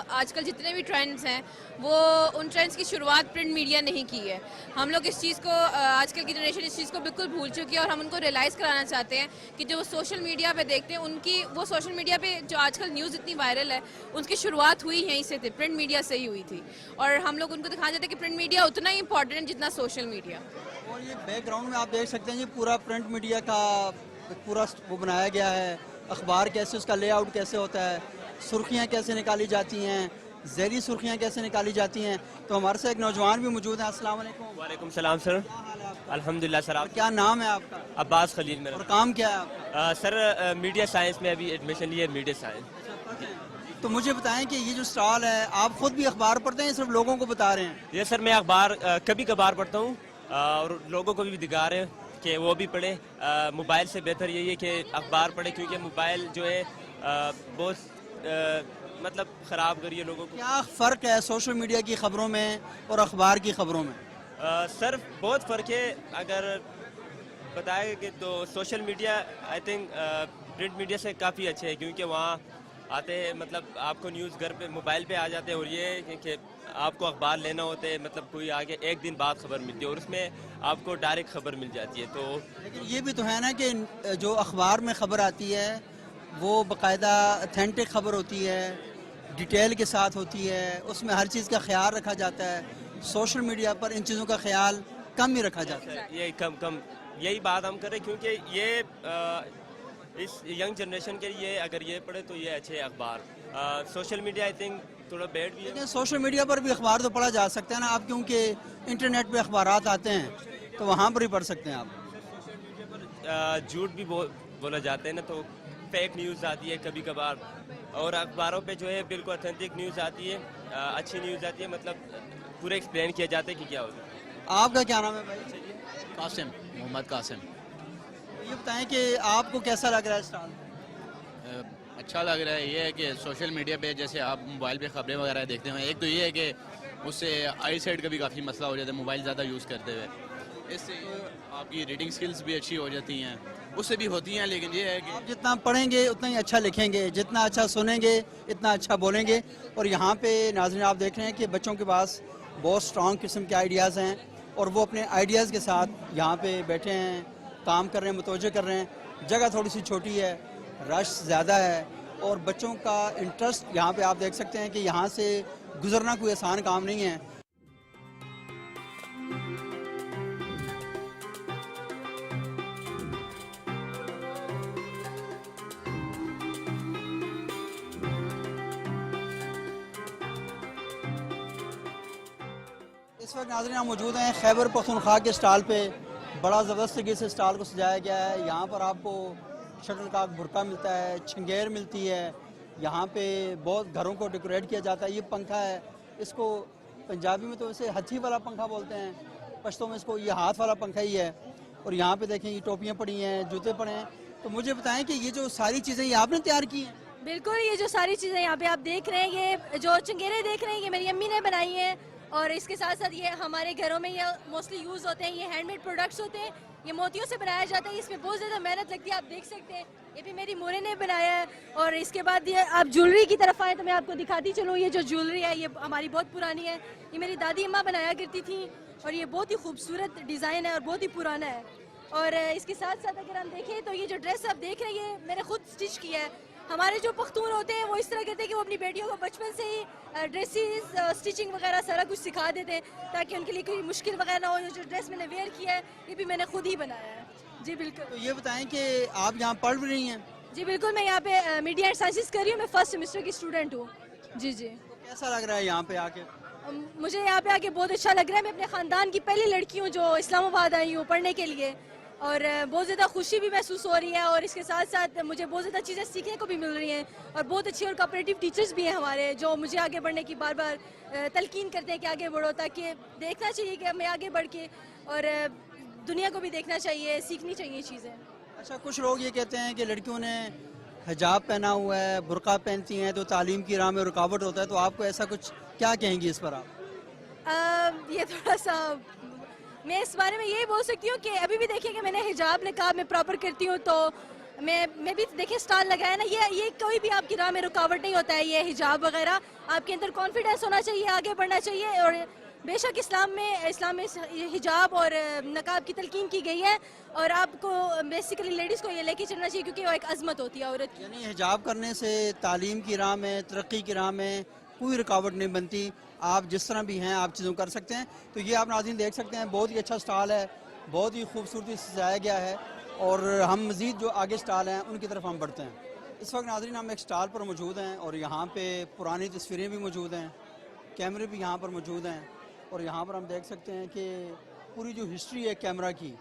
آج کل جتنے بھی ٹرینڈز ہیں وہ ان ٹرینڈز کی شروعات پرنٹ میڈیا نہیں کی ہے. ہم لوگ اس چیز کو آج کل کی جنریشن اس چیز کو بالکل بھول چکی ہے, اور ہم ان کو ریئلائز کرانا چاہتے ہیں کہ جو وہ سوشل میڈیا پہ دیکھتے ہیں ان کی وہ سوشل میڈیا پہ جو آج کل نیوز اتنی وائرل ہے ان کی شروعات ہوئی یہیں سے تھی, پرنٹ میڈیا سے ہی ہوئی تھی. اور ہم لوگ ان کو دکھانا چاہتے ہیں کہ پرنٹ میڈیا اتنا ہی امپورٹنٹ ہے جتنا سوشل میڈیا. اور یہ بیک گراؤنڈ میں آپ دیکھ سکتے ہیں یہ پورا پرنٹ میڈیا کا پورا وہ بنایا گیا ہے, اخبار کیسے, اس کا لے آؤٹ کیسے ہوتا ہے, سرخیاں کیسے نکالی جاتی ہیں, ذیلی سرخیاں کیسے نکالی جاتی ہیں. تو ہمارے سے ایک نوجوان بھی موجود ہیں. السلام علیکم. وعلیکم السلام سر. الحمدللہ سر. آپ کیا نام ہے آپ کا؟ عباس خلیل میرا. اور کام کیا ہے آپ کا؟ سر میڈیا سائنس میں ابھی ایڈمیشن لی ہے, میڈیا سائنس. تو مجھے بتائیں کہ یہ جو اسٹال ہے آپ خود بھی اخبار پڑھتے ہیں یا صرف لوگوں کو بتا رہے ہیں؟ یہ سر میں اخبار کبھی کبھار پڑھتا ہوں اور لوگوں کو بھی دکھا رہے ہیں کہ وہ بھی پڑھیں. موبائل سے بہتر یہی ہے کہ اخبار پڑھیں, کیونکہ موبائل جو ہے بہت مطلب خراب کری ہے لوگوں کو. کیا فرق ہے سوشل میڈیا کی خبروں میں اور اخبار کی خبروں میں؟ سر بہت فرق ہے. اگر بتائے کہ تو social media I think print media سے کافی اچھے ہے, کیونکہ وہاں آتے ہیں مطلب آپ کو نیوز گھر پہ موبائل پہ آ جاتے ہیں, اور یہ کہ آپ کو اخبار لینا ہوتا ہے مطلب کوئی آگے ایک دن بعد خبر ملتی ہے, اور اس میں آپ کو ڈائریکٹ خبر مل جاتی ہے. تو لیکن یہ بھی تو ہے نا کہ جو اخبار میں خبر آتی ہے وہ باقاعدہ اتھینٹک خبر ہوتی ہے, ڈیٹیل کے ساتھ ہوتی ہے, اس میں ہر چیز کا خیال رکھا جاتا ہے. سوشل میڈیا پر ان چیزوں کا خیال کم ہی رکھا جاتا ہے. یہ کم یہی بات ہم کریں, کیونکہ یہ اس ینگ جنریشن کے لیے اگر یہ پڑھے تو یہ اچھے اخبار. سوشل میڈیا آئی تھنک تھوڑا بیڈ بھی ہے. لیکن سوشل میڈیا پر بھی اخبار تو پڑھا جا سکتا ہے نا آپ, کیونکہ انٹرنیٹ پہ اخبارات آتے ہیں تو وہاں پر ہی پڑھ سکتے ہیں آپ. جھوٹ بھی بولا جاتے ہیں نا, تو فیک نیوز آتی ہے کبھی کبھار, اور اخباروں پہ جو ہے بالکل اتھینٹک نیوز آتی ہے, اچھی نیوز آتی ہے, مطلب پورے ایکسپلین کیا جاتا ہے کہ کیا ہوتا ہے. آپ کا کیا نام ہے بھائی؟ قاسم, محمد قاسم. یہ بتائیں کہ آپ کو کیسا لگ رہا ہے اسٹال؟ اچھا لگ رہا ہے. یہ ہے کہ سوشل میڈیا پہ جیسے آپ موبائل پہ خبریں وغیرہ دیکھتے ہیں, ایک تو یہ ہے کہ اس سے آئی سائٹ کا بھی کافی مسئلہ ہو جاتا ہے موبائل زیادہ یوز کرتے ہوئے. اس سے آپ کی ریڈنگ سکلز بھی اچھی ہو جاتی ہیں, اس سے بھی ہوتی ہیں, لیکن یہ ہے کہ آپ جتنا پڑھیں گے اتنا ہی اچھا لکھیں گے, جتنا اچھا سنیں گے اتنا اچھا بولیں گے. اور یہاں پہ ناظرین آپ دیکھ رہے ہیں کہ بچوں کے پاس بہت سٹرونگ قسم کے آئیڈیاز ہیں, اور وہ اپنے آئیڈیاز کے ساتھ یہاں پہ بیٹھے ہیں, کام کر رہے ہیں, متوجہ کر رہے ہیں. جگہ تھوڑی سی چھوٹی ہے, رش زیادہ ہے, اور بچوں کا انٹرسٹ یہاں پہ آپ دیکھ سکتے ہیں کہ یہاں سے گزرنا کوئی آسان کام نہیں ہے. اس وقت ناظرین ہم موجود ہیں خیبر پختونخوا کے اسٹال پہ. بڑا زبردست طریقے سے اسٹال کو سجایا گیا ہے. یہاں پر آپ کو شٹل کاک برقع ملتا ہے, چنگیر ملتی ہے. یہاں پہ بہت گھروں کو ڈیکوریٹ کیا جاتا ہے. یہ پنکھا ہے, اس کو پنجابی میں تو اسے ہتھی والا پنکھا بولتے ہیں, پشتوں میں اس کو یہ ہاتھ والا پنکھا ہی ہے. اور یہاں پہ دیکھیں یہ ٹوپیاں پڑی ہیں, جوتے پڑے ہیں. تو مجھے بتائیں کہ یہ جو ساری چیزیں یہ آپ نے تیار کی ہیں؟ بالکل, یہ جو ساری چیزیں یہاں پہ آپ دیکھ رہے ہیں, یہ جو چنگیرے دیکھ رہے ہیں یہ میری امی نے بنائی ہیں. اور اس کے ساتھ ساتھ یہ ہمارے گھروں میں یہ موسٹلی یوز ہوتے ہیں. یہ ہینڈ میڈ پروڈکٹس ہوتے ہیں, یہ موتیوں سے بنایا جاتا ہے. اس میں بہت زیادہ محنت لگتی ہے, آپ دیکھ سکتے ہیں. یہ بھی میری مورے نے بنایا ہے. اور اس کے بعد یہ آپ جیولری کی طرف آئیں تو میں آپ کو دکھاتی چلوں. یہ جو جیولری ہے یہ ہماری بہت پرانی ہے. یہ میری دادی اماں بنایا کرتی تھیں اور یہ بہت ہی خوبصورت ڈیزائن ہے اور بہت ہی پرانا ہے. اور اس کے ساتھ ساتھ اگر ہم دیکھیں تو یہ جو ڈریس آپ دیکھ رہے ہیں یہ میں نے خود اسٹچ کیا ہے. ہمارے جو پختون ہوتے ہیں وہ اس طرح کرتے ہیں کہ وہ اپنی بیٹیوں کو بچپن سے ہی ڈریسز, اسٹچنگ وغیرہ سارا کچھ سکھا دیتے ہیں تاکہ ان کے لیے کوئی مشکل وغیرہ نہ ہو. یہ جو ڈریس میں نے ویئر کیا ہے یہ بھی میں نے خود ہی بنایا ہے. جی بالکل. تو یہ بتائیں کہ آپ یہاں پڑھ بھی رہی ہیں؟ جی بالکل, میں یہاں پہ میڈیا اینڈ سائنسز کر رہی ہوں. میں فرسٹ سیمسٹر کی اسٹوڈنٹ ہوں. جی جی. تو کیسا لگ رہا ہے یہاں پہ آ کے؟ مجھے یہاں پہ آ کے بہت اچھا لگ رہا ہے. میں اپنے خاندان کی پہلی لڑکی ہوں جو اسلام آباد آئی ہوں پڑھنے کے لیے, اور بہت زیادہ خوشی بھی محسوس ہو رہی ہے. اور اس کے ساتھ ساتھ مجھے بہت زیادہ چیزیں سیکھنے کو بھی مل رہی ہیں. اور بہت اچھی اور کوآپریٹیو ٹیچرز بھی ہیں ہمارے جو مجھے آگے بڑھنے کی بار بار تلقین کرتے ہیں کہ آگے بڑھو, تاکہ دیکھنا چاہیے کہ ہمیں آگے بڑھ کے اور دنیا کو بھی دیکھنا چاہیے, سیکھنی چاہیے چیزیں. اچھا, کچھ لوگ یہ کہتے ہیں کہ لڑکیوں نے حجاب پہنا ہوا ہے, برقع پہنتی ہیں تو تعلیم کی راہ میں رکاوٹ ہوتا ہے, تو آپ کو ایسا کچھ کیا کہیں گی اس پر آپ؟ یہ تھوڑا سا میں اس بارے میں یہی بول سکتی ہوں کہ ابھی بھی دیکھیں کہ میں نے حجاب نقاب میں پراپر کرتی ہوں, تو میں بھی دیکھیں اسٹال لگایا نا, یہ کوئی بھی آپ کی راہ میں رکاوٹ نہیں ہوتا ہے. یہ حجاب وغیرہ آپ کے اندر کانفیڈینس ہونا چاہیے, آگے بڑھنا چاہیے. اور بے شک اسلام میں حجاب اور نقاب کی تلقین کی گئی ہے, اور آپ کو بیسیکلی لیڈیز کو یہ لے کے چلنا چاہیے کیونکہ وہ ایک عظمت ہوتی ہے عورت کی. یعنی حجاب کرنے سے تعلیم کی راہ میں, ترقی کی راہ میں کوئی رکاوٹ نہیں بنتی. آپ جس طرح بھی ہیں آپ چیزوں کر سکتے ہیں. تو یہ آپ ناظرین دیکھ سکتے ہیں, بہت ہی اچھا اسٹال ہے, بہت ہی خوبصورتی سے سجایا گیا ہے. اور ہم مزید جو آگے اسٹال ہیں ان کی طرف ہم بڑھتے ہیں. اس وقت ناظرین ہم ایک اسٹال پر موجود ہیں اور یہاں پہ پرانی تصویریں بھی موجود ہیں, کیمرے بھی یہاں پر موجود ہیں. اور یہاں پر ہم دیکھ سکتے ہیں کہ پوری جو ہسٹری ہے کیمرہ کی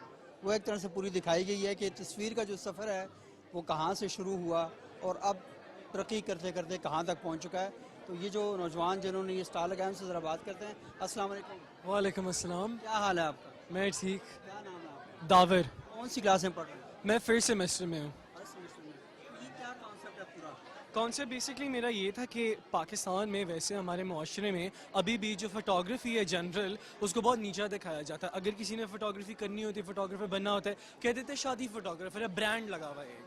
وہ ایک طرح سے پوری دکھائی گئی ہے کہ تصویر کا جو سفر ہے وہ کہاں سے شروع ہوا اور اب ترقی کرتے کرتے کہاں تک پہنچ چکا ہے. تو یہ جو نوجوان جنہوں نے یہ اسٹال لگایا ان سے ذرا بات کرتے ہیں. السلام علیکم. وعلیکم السلام. کیا حال ہے آپ کا؟ میں ٹھیک. کیا نام ہے آپ کا؟ داور. کون سی کلاس میں پڑھ رہے ہیں؟ میں فرسٹ سیمسٹر میں ہوں. یہ کیا کانسیپٹ ہے پورا؟ کانسیپٹ بیسکلی میرا یہ تھا کہ پاکستان میں ویسے ہمارے معاشرے میں ابھی بھی جو فوٹوگرافی ہے جنرل اس کو بہت نیچا دکھایا جاتا ہے. اگر کسی نے فوٹوگرافی کرنی ہوتی ہے, فوٹوگرافر بننا ہوتا ہے, کہہ دیتے ہیں شادی فوٹوگرافر ہے, برانڈ لگا ہوا ہے.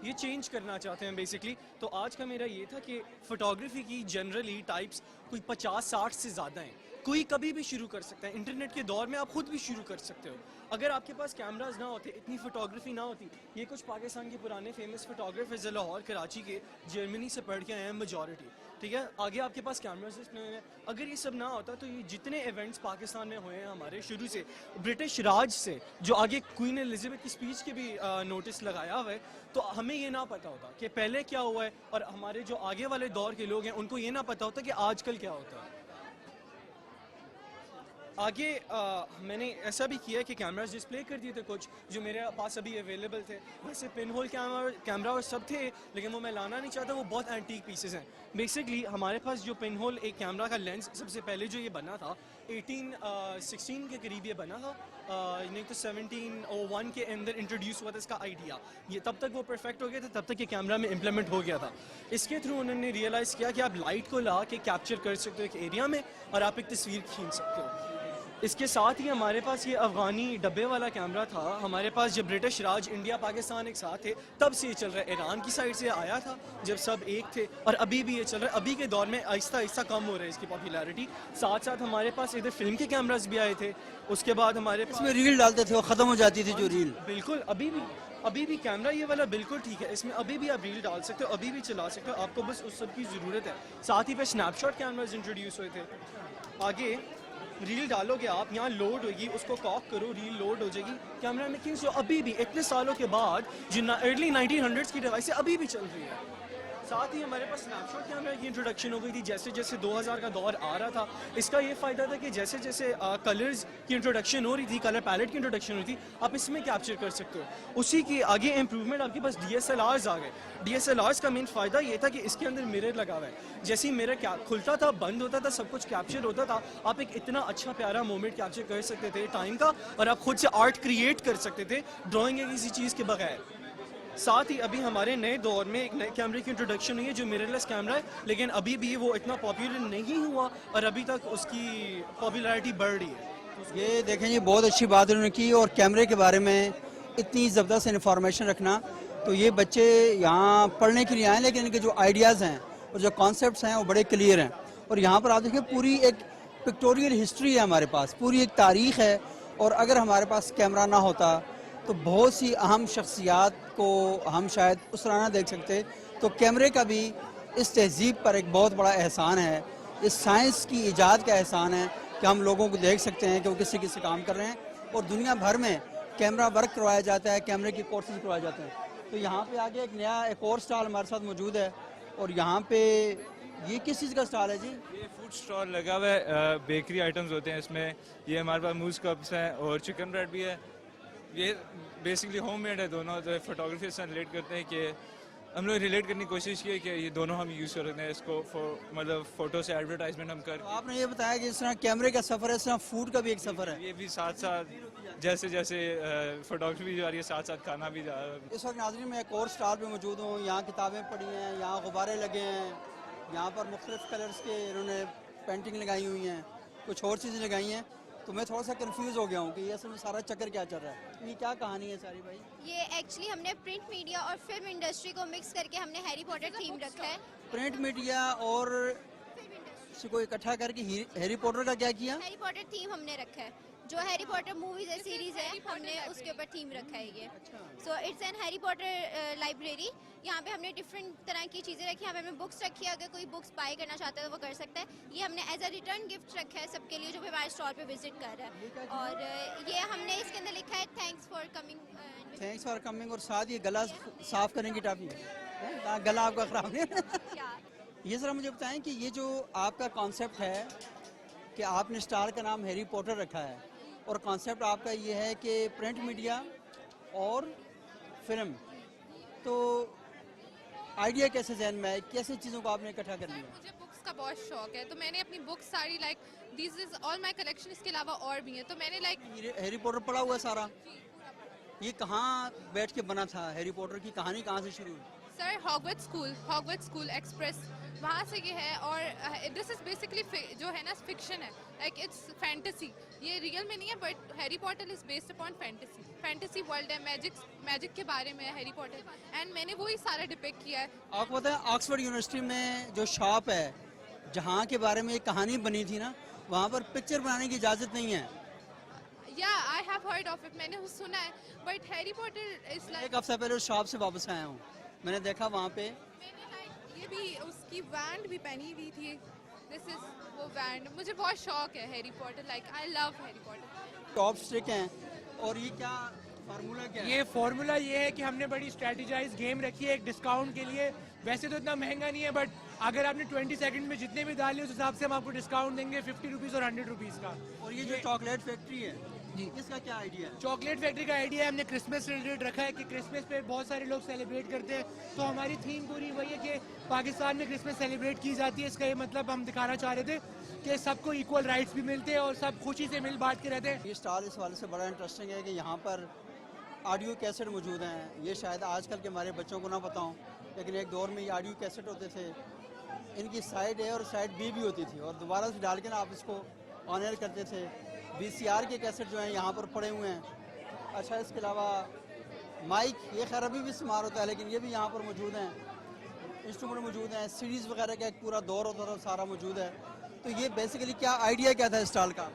یہ چینج کرنا چاہتے ہیں بیسکلی. تو آج کا میرا یہ تھا کہ فوٹوگرافی کی جنرلی ٹائپس کوئی 50-60 سے زیادہ ہیں. کوئی کبھی بھی شروع کر سکتا ہے. انٹرنیٹ کے دور میں آپ خود بھی شروع کر سکتے ہو. اگر آپ کے پاس کیمراز نہ ہوتے, اتنی فوٹوگرافی نہ ہوتی. یہ کچھ پاکستان کے پرانے فیمس فوٹوگرافرز لاہور, کراچی کے, جرمنی سے پڑھ کے آئے ہیں میجورٹی, ٹھیک ہے. آگے آپ کے پاس کیمراز ہیں. اگر یہ سب نہ ہوتا تو یہ جتنے ایونٹس پاکستان میں ہوئے ہیں ہمارے شروع سے, برٹش راج سے جو آگے کوئین الزبتھ کی اسپیچ کے بھی نوٹس لگایا ہوا ہے, تو ہمیں یہ نہ پتا ہوتا کہ پہلے کیا ہوا ہے, اور ہمارے جو آگے والے دور کے لوگ ہیں ان کو یہ نہ پتا ہوتا کہ آج کل کیا ہوتا ہے. آگے میں نے ایسا بھی کیا کہ کیمراز ڈسپلے کر دیے تھے کچھ جو میرے پاس ابھی اویلیبل تھے. ویسے پن ہول کیمرا اور سب تھے, لیکن وہ میں لانا نہیں چاہتا, وہ بہت اینٹیک پیسز ہیں. بیسکلی ہمارے پاس جو پن ہول ایک کیمرا کا لینس سب سے پہلے جو یہ بنا تھا 1816 کے قریب یہ بنا تھا, نہیں تو 1701 کے اندر انٹروڈیوس ہوا تھا اس کا آئیڈیا. یہ تب تک وہ پرفیکٹ ہو گیا تھا, تب تک یہ کیمرا میں امپلیمنٹ ہو گیا تھا. اس کے تھرو انہوں نے ریئلائز کیا کہ آپ لائٹ کو لا کے کیپچر کر سکتے ہو ایک ایریا میں اور آپ ایک تصویر کھینچ سکتے ہو. اس کے ساتھ ہی ہمارے پاس یہ افغانی ڈبے والا کیمرہ تھا. ہمارے پاس جب برٹش راج انڈیا پاکستان ایک ساتھ تھے تب سے یہ چل رہا ہے. ایران کی سائڈ سے آیا تھا جب سب ایک تھے, اور ابھی بھی یہ چل رہا ہے. ابھی کے دور میں آہستہ آہستہ کم ہو رہا ہے اس کی پاپولیرٹی. ساتھ ساتھ ہمارے پاس ادھر فلم کے کیمراز بھی آئے تھے. اس کے بعد ہمارے اس میں ریل ڈالتے تھے, وہ ختم ہو جاتی تھی جو ریل. بالکل ابھی بھی کیمرہ یہ والا بالکل ٹھیک ہے. اس میں ابھی بھی آپ ریل ڈال سکتے ہو, ابھی بھی چلا سکتے ہو. آپ کو بس اس سب کی ضرورت ہے. ساتھ ہی پہ اسنیپ شاٹ کیمراز انٹروڈیوس ہوئے تھے. آگے ریل ڈالو گے آپ, یہاں لوڈ ہوگی, اس کو کاک کرو, ریل لوڈ ہو جائے گی. کیمرہ میکنگ جو ابھی بھی اتنے سالوں کے بعد جن ارلی 1900s کی ڈیوائس ابھی بھی چل رہی ہے. ساتھ ہی ہمارے پاس اسنیپ شاٹ کیمرہ کی انٹروڈکشن ہو گئی تھی جیسے جیسے 2000 کا دور آ رہا تھا. اس کا یہ فائدہ تھا کہ جیسے جیسے کلرز کی انٹروڈکشن ہو رہی تھی, کلر پیلیٹ کی انٹروڈکشن ہو رہی تھی, آپ اس میں کیپچر کر سکتے ہو. اسی کی آگے امپروومنٹ آپ کے پاس DSLRs آ گئے. DSLRs کا مین فائدہ یہ تھا کہ اس کے اندر مرر لگا ہوا ہے. جیسے ہی مرر کھلتا تھا, بند ہوتا تھا, سب کچھ کیپچر ہوتا تھا. آپ ایک اتنا اچھا پیارا مومنٹ کیپچر کر سکتے تھے ٹائم کا, اور آپ خود سے آرٹ کریٹ کر سکتے تھے ڈرائنگ یا کسی چیز کے بغیر. ساتھ ہی ابھی ہمارے نئے دور میں ایک نئے کیمرے کی انٹروڈکشن ہوئی ہے جو مرر لیس کیمرہ ہے, لیکن ابھی بھی وہ اتنا پاپولر نہیں ہوا اور ابھی تک اس کی پاپولیرٹی بڑھ رہی ہے. یہ دیکھیں جی, بہت اچھی بات انہوں نے کی. اور کیمرے کے بارے میں اتنی زبردست انفارمیشن رکھنا, تو یہ بچے یہاں پڑھنے کے لیے آئیں, لیکن ان کے جو آئیڈیاز ہیں اور جو کانسیپٹس ہیں وہ بڑے کلیئر ہیں. اور یہاں پر آپ دیکھیں پوری ایک پکٹوریل ہسٹری ہے ہمارے پاس, پوری ایک تاریخ ہے. اور اگر ہمارے پاس کیمرہ نہ ہوتا تو بہت سی اہم شخصیات کو ہم شاید اس طرح نہ دیکھ سکتے. تو کیمرے کا بھی اس تہذیب پر ایک بہت بڑا احسان ہے, اس سائنس کی ایجاد کا احسان ہے کہ ہم لوگوں کو دیکھ سکتے ہیں کہ وہ کس سے کام کر رہے ہیں. اور دنیا بھر میں کیمرہ ورک کروایا جاتا ہے, کیمرے کی کورسز کروائے جاتے ہیں. تو یہاں پہ آگے ایک اور سٹال ہمارے ساتھ موجود ہے. اور یہاں پہ یہ کس چیز کا سٹال ہے جی؟ یہ فوڈ سٹال لگا ہوا ہے, بیکری آئٹمز ہوتے ہیں اس میں. یہ ہمارے پاس موز کپس ہیں اور چکن بریڈ بھی ہے. یہ بیسکلی ہوم میڈ ہے دونوں. تو فوٹوگرافی سے ریلیٹ کرتے ہیں کہ ہم لوگ ریلیٹ کرنے کی کوشش کی ہے کہ یہ دونوں ہم یوز کر رہے ہیں اس کو مطلب فوٹو سے ایڈورٹائزمنٹ ہم کر. آپ نے یہ بتایا کہ اس طرح کیمرے کا سفر ہے, اس طرح فوڈ کا بھی ایک سفر ہے. یہ بھی ساتھ ساتھ جیسے جیسے فوٹوگرافی بھی جا رہی ہے ساتھ ساتھ کھانا بھی جا رہا ہے. اس وقت ناظرین میں ایک اور سٹال پہ موجود ہوں. یہاں کتابیں پڑھی ہیں, یہاں غبارے لگے ہیں, یہاں پر مختلف کلرز کے انہوں نے پینٹنگ لگائی ہوئی ہیں, کچھ اور چیزیں لگائی ہیں. تو میں تھوڑا سا کنفیوز ہو گیا ہوں کہ یہ اصل میں سارا چکر کیا چل رہا ہے. یہ کیا کہانی ہے ساری بھائی؟ یہ ایکچولی ہم نے پرنٹ میڈیا اور فلم انڈسٹری کو مکس کر کے ہم نے ہیری پوٹر تھیم رکھا ہے. پرنٹ میڈیا اور اس کو اکٹھا کر کے ہیری پوٹر کا کیا کیا؟ ہیری پوٹر تھیم ہم نے رکھا ہے. جو ہیری پوٹر موویز ہے, سیریز ہے, ہم نے اس کے اوپر تھیم رکھا ہے. یہ so it's an Harry Potter library. یہاں پہ ہم نے ڈفرینٹ طرح کی چیزیں رکھی. یہاں پہ ہم نے بکس رکھی ہے, اگر کوئی بکس بائی کرنا چاہتا ہے تو وہ کر سکتا ہے. یہ ہم نے ایز اے ریٹرن گفٹ رکھا ہے سب کے لیے جو بھی ہمارے اسٹال پہ وزٹ کر رہا ہے. اور یہ ہم نے اس کے اندر لکھا ہے thanks for coming. Thanks for coming. اور ساتھ یہ گلا صاف کرنے کی ٹاپی ہے, گلا آپ کا خراب نہیں. یہ ذرا مجھے بتائیں کہ یہ جو آپ کا کانسیپٹ ہے کہ آپ نے اسٹار کا نام ہیری پوٹر رکھا ہے, اور کانسیپٹ آپ کا یہ ہے کہ پرنٹ میڈیا اور فلم, تو آئیڈیا کیسے ذہن میں ہے, کیسے چیزوں کو آپ نے اکٹھا کر لیا؟ مجھے بکس کا بہت شوق ہے, تو میں نے اپنی بکس ساری like these is all my collection. اس کے علاوہ اور بھی ہیں, تو میں نے لائک ہیری پوٹر پڑھا ہوا ہے سارا. یہ کہاں بیٹھ کے بنا تھا ہیری پوٹر کی کہانی, کہاں سے شروع ہوئی؟ سر ہاگورڈ اسکول ایکسپریس, وہاں سے یہ ہے. اور دس از بیسکلی جو ہے نا فکشن ہے, لائک اٹس فینٹیسی. یہ ریئل میں نہیں ہے but Harry Potter is based upon fantasy world ہے. میجک کے بارے میں ہے ہیری پوٹر, اینڈ میں نے وہی سارا ڈپکٹ کیا ہے. آپ کو پتہ ہے آکسفورڈ یونیورسٹی میں جو شاپ ہے جہاں کے بارے میں ایک کہانی بنی تھی نا, وہاں پر پکچر بنانے کی اجازت نہیں ہے. یا I have heard of it, میں نے سنا ہے. But Harry Potter is like ایک ہفتہ پہلے اس شاپ سے واپس آیا ہوں, میں نے دیکھا وہاں پہ یہ بھی اس کی وینڈ بھی پہنی ہوئی تھی. دس از وہ وینڈ. مجھے بہت شوق ہے Harry Potter, like I love Harry Potter. Top stick ہیں. اور یہ کیا فارمولا کیا ہے؟ یہ فارمولا یہ ہے کہ ہم نے بڑی اسٹریٹجائز گیم رکھی ہے ایک ڈسکاؤنٹ کے لیے. ویسے تو اتنا مہنگا نہیں ہے, بٹ اگر آپ نے 20 سیکنڈ میں جتنے بھی ڈالے اس حساب سے ہم آپ کو ڈسکاؤنٹ دیں گے 50 روپیز اور 100 روپیز کا. اور یہ جو چاکلیٹ فیکٹری ہے جی, اس کا کیا آئیڈیا ہے؟ چاکلیٹ فیکٹری کا آئیڈیا ہے ہم نے کرسمس ریلیٹڈ رکھا ہے کہ کرسمس پہ بہت سارے لوگ سیلیبریٹ کرتے ہیں, تو ہماری تھیم پوری وہی ہے کہ پاکستان میں کرسمس سیلیبریٹ کی جاتی ہے. اس کا یہ مطلب ہم دکھانا چاہ رہے تھے کہ سب کو ایکول رائٹس بھی ملتے ہیں اور سب خوشی سے مل بانٹ کے رہتے ہیں. یہ اسٹال اس حوالے سے بڑا انٹرسٹنگ ہے کہ یہاں پر آڈیو کیسٹ موجود ہیں. یہ شاید آج کل کے ہمارے بچوں کو نہ پتہ ہوں, لیکن ایک دور میں یہ آڈیو کیسٹ ہوتے تھے. ان کی سائڈ اے اور سائڈ بی بھی ہوتی تھی, اور دوبارہ سے ڈال کے نا آپ اس کو آن ایئر کرتے تھے. VCR کے کیسٹ جو ہیں یہاں پر پڑے ہوئے ہیں. اچھا اس کے علاوہ مائک یہ خیر ابھی بھی استعمال ہوتا ہے لیکن یہ بھی یہاں پر موجود ہیں. انسٹرومنٹ موجود ہیں. سیریز وغیرہ کا ایک پورا دور ہوتا تھا سارا موجود ہے. تو یہ بیسیکلی کیا آئیڈیا کیا تھا اسٹال کا؟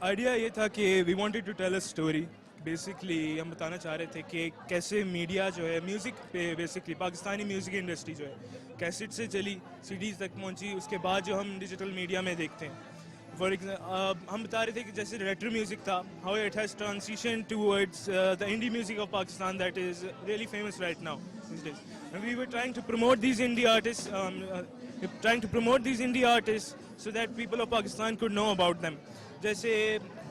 آئیڈیا یہ تھا کہ we wanted to tell a story. Basically ہم بتانا چاہ رہے تھے کہ کیسے میڈیا جو ہے میوزک پہ بیسکلی پاکستانی میوزک انڈسٹری جو ہے کیسٹ سے چلی CDs تک پہنچی, اس کے بعد جو ہم ڈیجیٹل میڈیا میں دیکھتے ہیں. فار ایگزامپل ہم بتا رہے تھے کہ جیسے ریٹرو میوزک تھا, how it has transition towards the indie music of Pakistan that is really famous right now these days. And we were trying to promote these indie artists, so that people of Pakistan could know about them. جیسے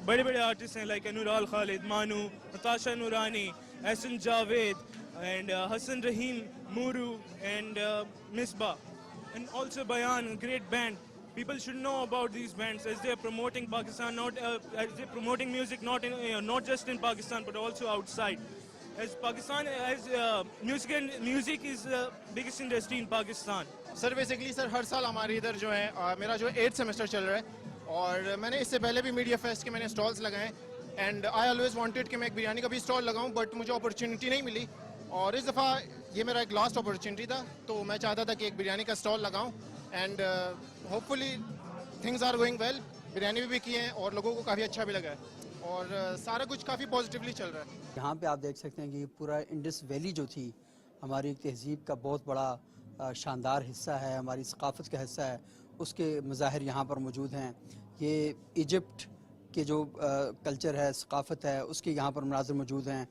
بڑے بڑے artist ہیں like انورال خالد, مانو, نتاشا نورانی, احسن Javed and Hassan Rahim, Muru and Misbah, and also Bayan, a great band. People should know about these bands as they are promoting Pakistan, as they are promoting music not just in Pakistan but also outside. As Pakistan, as music is the biggest industry in Pakistan. Sir basically sir ہر سال ہمارے ادھر جو ہے میرا جو 8th semester چل رہا ہے اور میں نے اس سے پہلے بھی میڈیا فیسٹ کے میں نے اسٹالس لگائے اینڈ آئی آلویز وانٹیڈ کہ میں ایک بریانی کا بھی اسٹال لگاؤں بٹ مجھے اپرچونیٹی نہیں ملی اور اس دفعہ یہ میرا ایک لاسٹ اپرچونیٹی تھا تو میں چاہتا تھا کہ ایک بریانی کا اسٹال لگاؤں and hopefully things are going well. Biryani بھی کیے ہیں اور لوگوں کو کافی اچھا بھی لگا ہے اور سارا کچھ کافی پازیٹیولی چل رہا ہے. یہاں پہ آپ دیکھ سکتے ہیں کہ یہ پورا انڈس ویلی جو تھی ہماری ایک تہذیب کا بہت بڑا شاندار حصہ ہے, ہماری ثقافت کا حصہ ہے, اس کے مظاہر یہاں پر موجود ہیں. یہ ایجپٹ کے جو کلچر ہے, ثقافت ہے, اس کے یہاں پر مناظر موجود ہیں.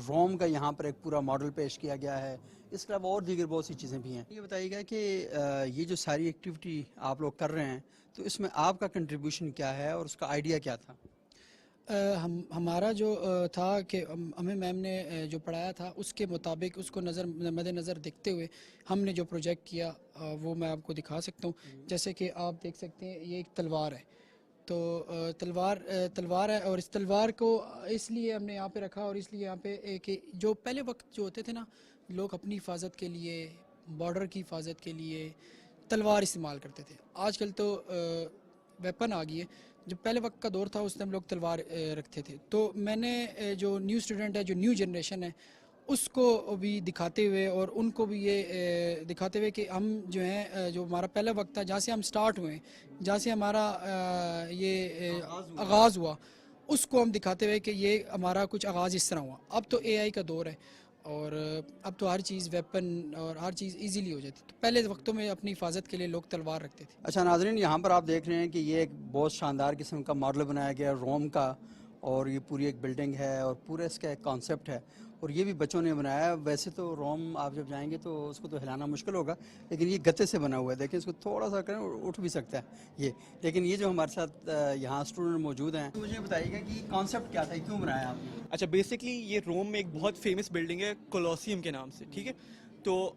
روم کا یہاں پر ایک پورا ماڈل پیش کیا گیا ہے. اس کے علاوہ اور دیگر بہت سی چیزیں بھی ہیں. یہ بتائیے گا کہ یہ جو ساری ایکٹیویٹی آپ لوگ کر رہے ہیں تو اس میں آپ کا کنٹریبیوشن کیا ہے اور اس کا آئیڈیا کیا تھا؟ ہمارا جو تھا کہ ہمیں میم نے جو پڑھایا تھا اس کے مطابق اس کو مد نظر دیکھتے ہوئے ہم نے جو پروجیکٹ کیا وہ میں آپ کو دکھا سکتا ہوں. جیسے کہ آپ دیکھ سکتے ہیں یہ ایک تلوار ہے, تو تلوار ہے اور اس تلوار کو اس لیے ہم نے یہاں پہ رکھا اور اس لیے یہاں پہ کہ جو پہلے وقت جو ہوتے تھے نا لوگ اپنی حفاظت کے لیے, بارڈر کی حفاظت کے لیے تلوار استعمال کرتے تھے. آج کل تو ویپن آ گئی ہے, جو پہلے وقت کا دور تھا اس میں ہم لوگ تلوار رکھتے تھے. تو میں نے جو نیو اسٹوڈنٹ ہے, جو نیو جنریشن ہے, اس کو بھی دکھاتے ہوئے اور ان کو بھی یہ دکھاتے ہوئے کہ ہم جو ہیں جو ہمارا پہلا وقت تھا جہاں سے ہم سٹارٹ ہوئے, جہاں سے ہمارا یہ آغاز ہوا, اس کو ہم دکھاتے ہوئے کہ یہ ہمارا کچھ آغاز اس طرح ہوا. اب تو AI کا دور ہے اور اب تو ہر چیز ویپن اور ہر چیز ایزیلی ہو جاتی. تو پہلے وقتوں میں اپنی حفاظت کے لیے لوگ تلوار رکھتے تھے. اچھا ناظرین, یہاں پر آپ دیکھ رہے ہیں کہ یہ ایک بہت شاندار قسم کا ماڈل بنایا گیا ہے روم کا, اور یہ پوری ایک بلڈنگ ہے اور پورا اس کا ایک کانسیپٹ ہے اور یہ بھی بچوں نے بنایا ہے. ویسے تو روم آپ جب جائیں گے تو اس کو تو ہلانا مشکل ہوگا, لیکن یہ گتے سے بنا ہوا ہے. دیکھیں اس کو تھوڑا سا کریں اٹھ بھی سکتا ہے یہ. لیکن یہ جو ہمارے ساتھ یہاں اسٹوڈنٹ موجود ہیں, مجھے بتائیے گا کہ کانسیپٹ کیا تھا, کیوں بنایا آپ نے؟ اچھا بیسکلی یہ روم میں ایک بہت فیمس بلڈنگ ہے کولوسیم کے نام سے, ٹھیک ہے. تو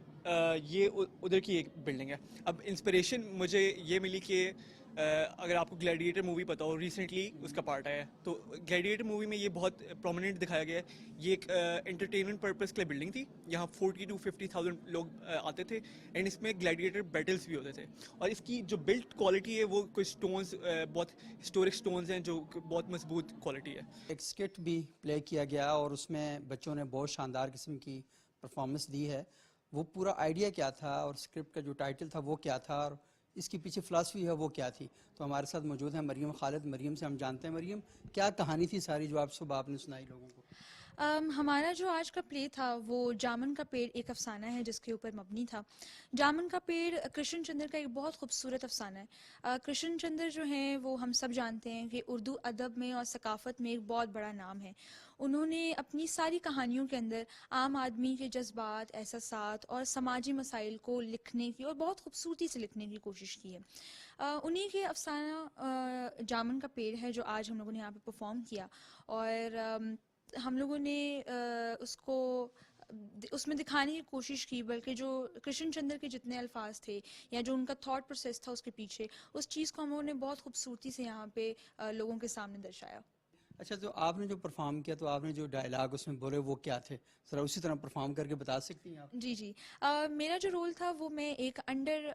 یہ ادھر کی ایک بلڈنگ ہے. اب انسپریشن مجھے یہ ملی کہ اگر آپ کو گلیڈیٹر مووی پتا ہو, ریسنٹلی اس کا پارٹ آیا ہے, تو گلیڈیٹر مووی میں یہ بہت پرومیننٹ دکھایا گیا ہے. یہ ایک انٹرٹینمنٹ پرپز کے لیے بلڈنگ تھی, یہاں 40,000 to 50,000 لوگ آتے تھے اینڈ اس میں گلیڈیٹر بیٹلز بھی ہوتے تھے. اور اس کی جو بلڈ کوالٹی ہے وہ کوئی سٹونز, بہت ہسٹورک سٹونز ہیں جو بہت مضبوط کوالٹی ہے. ایک اسکٹ بھی پلے کیا گیا اور اس میں بچوں نے بہت شاندار قسم کی پرفارمنس دی ہے. وہ پورا آئیڈیا کیا تھا اور اسکرپٹ کا جو ٹائٹل تھا وہ کیا تھا اور اس کی پیچھے فلاسفی ہے وہ کیا تھی؟ تو ہمارے ساتھ موجود ہیں مریم خالد. مریم سے ہم جانتے ہیں, مریم کیا کہانی تھی ساری جو آپ صبح آپ نے سنائی لوگوں کو؟ ہمارا جو آج کا پلے تھا وہ جامن کا پیڑ ایک افسانہ ہے جس کے اوپر مبنی تھا. جامن کا پیڑ کرشن چندر کا ایک بہت خوبصورت افسانہ ہے. کرشن چندر جو ہیں وہ ہم سب جانتے ہیں کہ اردو ادب میں اور ثقافت میں ایک بہت بڑا نام ہے. انہوں نے اپنی ساری کہانیوں کے اندر عام آدمی کے جذبات, احساسات اور سماجی مسائل کو لکھنے کی اور بہت خوبصورتی سے لکھنے کی کوشش کی ہے. انہی کے افسانہ جامن کا پیڑ ہے جو آج ہم لوگوں نے یہاں پہ پرفارم کیا, اور ہم لوگوں نے اس کو اس میں دکھانے کی کوشش کی, بلکہ جو کرشن چندر کے جتنے الفاظ تھے یا جو ان کا تھاٹ پروسیس تھا اس کے پیچھے, اس چیز کو ہم لوگوں نے بہت خوبصورتی سے یہاں پہ لوگوں کے سامنے درشایا. अच्छा, तो आपने जो परफॉर्म किया, तो आपने जो डायलॉग उसमें बोले वो क्या थे, ज़रा उसी तरह परफॉर्म करके बता सकती हैं आप? जी जी। मेरा जो रोल था वो मैं एक अंडर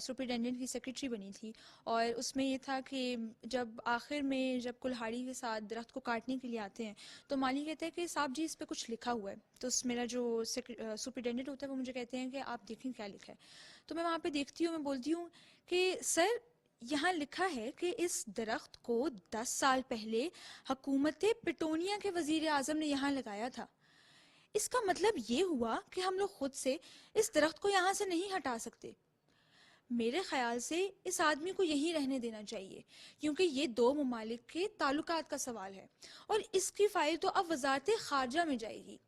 सुपरिटेंडेंट की सेक्रेटरी बनी थी, और उसमें ये था कि जब आखिर में जब कुल्हाड़ी के साथ दरख्त को काटने के लिए आते हैं तो माली कहते हैं कि साहब जी इस पे कुछ लिखा हुआ है। तो मेरा जो सुपरिटेंडेंट होता है वो मुझे कहते हैं कि आप देखें क्या लिखा है। तो मैं वहाँ पे देखती हूँ, मैं बोलती हूँ कि सर यहाँ लिखा है कि इस दरख्त को 10 साल पहले हुकूमत पिटोनिया के वजीर आज़म ने यहाँ लगाया था। इसका मतलब ये हुआ कि हम लोग खुद से इस दरख्त को यहाँ से नहीं हटा सकते। मेरे ख्याल से इस आदमी को यहीं रहने देना चाहिए, क्योंकि ये दो ममालिक के ताल्लुकात का सवाल है और इसकी फाइल तो अब वजारत खारजा में जाएगी।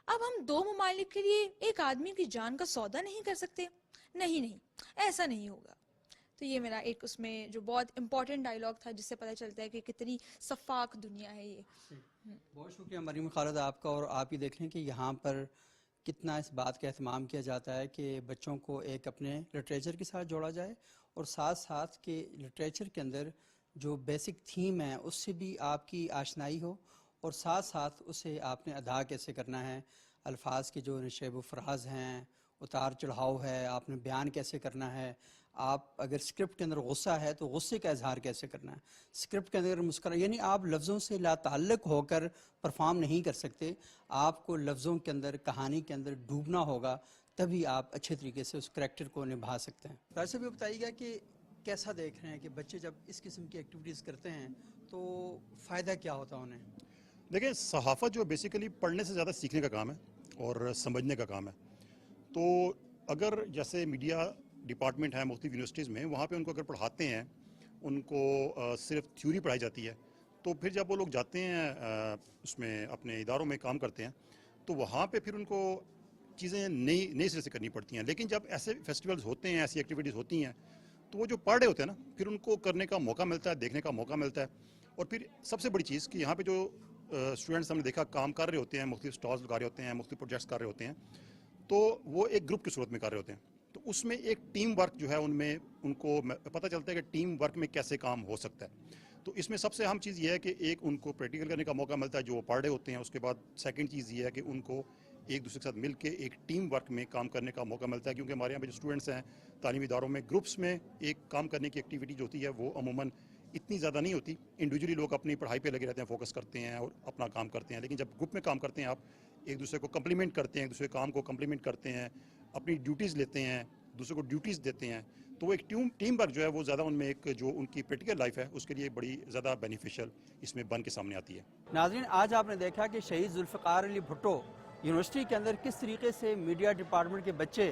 अब हम दो ममालिक के लिए एक आदमी की जान का सौदा नहीं कर सकते। नहीं नहीं, ऐसा नहीं होगा। तो ये मेरा एक उसमें जो बहुत इम्पोर्टेंट डायलॉग था, जिससे पता चलता है कि कितनी सफाक दुनिया है ये। बहुत शुक्रिया मरीम खालिद आपका। और आप ही देख लें कि यहाँ पर कितना इस बात का एहतमाम किया जाता है कि बच्चों को एक अपने लिटरेचर के साथ जोड़ा जाए, और साथ साथ के लिटरेचर के अंदर जो बेसिक थीम है उससे भी आपकी आशनाई हो, और साथ साथ उसे आपने अदा कैसे करना है, अल्फाज के जो नशेब व फराज हैं, उतार चढ़ाव है, आपने बयान कैसे करना है। आप अगर स्क्रिप्ट के अंदर गुस्सा है तो गुस्से का इजहार कैसे करना है, स्क्रिप्ट के अंदर मुस्कुरा, यानी आप लफ्ज़ों से लाताल्लुक़ होकर परफॉर्म नहीं कर सकते। आपको लफ्ज़ों के अंदर, कहानी के अंदर डूबना होगा, तभी आप अच्छे तरीके से उस करैक्टर को निभा सकते हैं। वैसे भी बताइएगा कि कैसा देख रहे हैं कि बच्चे जब इस किस्म की एक्टिविटीज़ करते हैं तो फ़ायदा क्या होता है उन्हें? देखिए, सहाफ़त जो बेसिकली पढ़ने से ज़्यादा सीखने का काम है और समझने का काम है। तो अगर जैसे मीडिया डिपार्टमेंट है मुख्तलिफ यूनिवर्सिटीज़ में, वहाँ पे उनको अगर पढ़ाते हैं, उनको सिर्फ थ्योरी पढ़ाई जाती है, तो फिर जब वो लोग जाते हैं उसमें अपने इदारों में काम करते हैं, तो वहाँ पे फिर उनको चीज़ें नई सिरे से करनी पड़ती हैं। लेकिन जब ऐसे फेस्टिवल्स होते हैं, ऐसी एक्टिविटीज़ होती हैं, तो वो जो पढ़ रहे होते हैं ना, फिर उनको करने का मौका मिलता है, देखने का मौका मिलता है। और फिर सबसे बड़ी चीज़ कि यहाँ पे जो स्टूडेंट्स हमने देखा काम कर रहे होते हैं, मुख्तलिफ स्टॉल्स लगा रहे होते हैं, मुख्तलिफ प्रोजेक्ट्स कर रहे होते हैं, तो वो एक ग्रुप की सूरत में कर रहे होते हैं। तो उसमें एक टीम वर्क जो है उनमें उनको पता चलता है कि टीम वर्क में कैसे काम हो सकता है। तो इसमें सबसे अहम चीज़ ये है कि एक उनको प्रैक्टिकल करने का मौका मिलता है जो वो पढ़ रहे होते हैं। उसके बाद सेकंड चीज़ ये है कि उनको एक दूसरे के साथ मिल के एक टीम वर्क में काम करने का मौका मिलता है, क्योंकि हमारे यहाँ पे जो स्टूडेंट्स हैं तालीमी इदारों में, ग्रुप्स में एक काम करने की एक्टिविटी जो होती है वो अमूमन इतनी ज़्यादा नहीं होती। इंडिविजुअली लोग अपनी पढ़ाई पे लगे रहते हैं, फोकस करते हैं और अपना काम करते हैं। लेकिन जब ग्रुप में काम करते हैं, आप एक दूसरे को कम्प्लीमेंट करते हैं, एक दूसरे काम को कम्प्लीमेंट करते हैं, अपनी ड्यूटीज़ लेते हैं, दूसरे को ड्यूटीज़ देते हैं, तो वो एक टीम वर्क जो है वो ज़्यादा उनमें एक जो उनकी प्रैक्टिकल लाइफ है उसके लिए बड़ी ज़्यादा बेनिफिशियल इसमें बन के सामने आती है। नाज़रीन, आज आपने देखा कि शहीद जुल्फ़िकार अली भुट्टो यूनिवर्सिटी के अंदर किस तरीके से मीडिया डिपार्टमेंट के बच्चे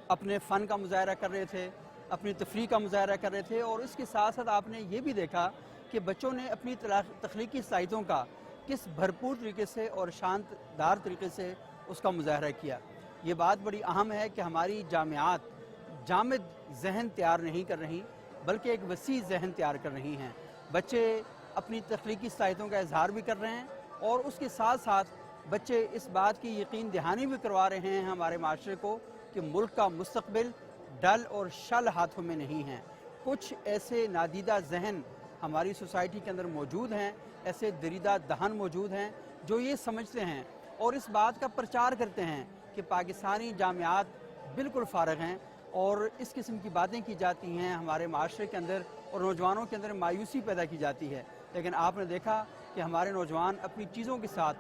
अपने फ़न का मुजाहरा कर रहे थे, अपनी तफरीह का मुजाहरा कर रहे थे, और इसके साथ साथ आपने ये भी देखा कि बच्चों ने अपनी तख्लीकी सलाहियतों का किस भरपूर तरीके से और शानदार तरीके से उसका मुजाहरा किया। ये बात बड़ी अहम है कि हमारी जामियात जामिद जहन तैयार नहीं कर रही, बल्कि एक वसी जहन तैयार कर रही हैं। बच्चे अपनी तख्लीकी सलाहियतों का इजहार भी कर रहे हैं, और उसके साथ साथ बच्चे इस बात की यकीन दहानी भी करवा रहे हैं हमारे माशरे को कि मुल्क का मुस्तकबिल डल और शल हाथों में नहीं है। कुछ ऐसे नादीदा जहन हमारी सोसाइटी के अंदर मौजूद हैं, ऐसे दरीदा दहन मौजूद हैं जो ये समझते हैं और इस बात का प्रचार करते हैं कि पाकिस्तानी जामियात बिल्कुल फ़ारिग हैं, और इस किस्म की बातें की जाती हैं हमारे माशरे के अंदर और नौजवानों के अंदर मायूसी पैदा की जाती है। लेकिन आपने देखा कि हमारे नौजवान अपनी चीज़ों के साथ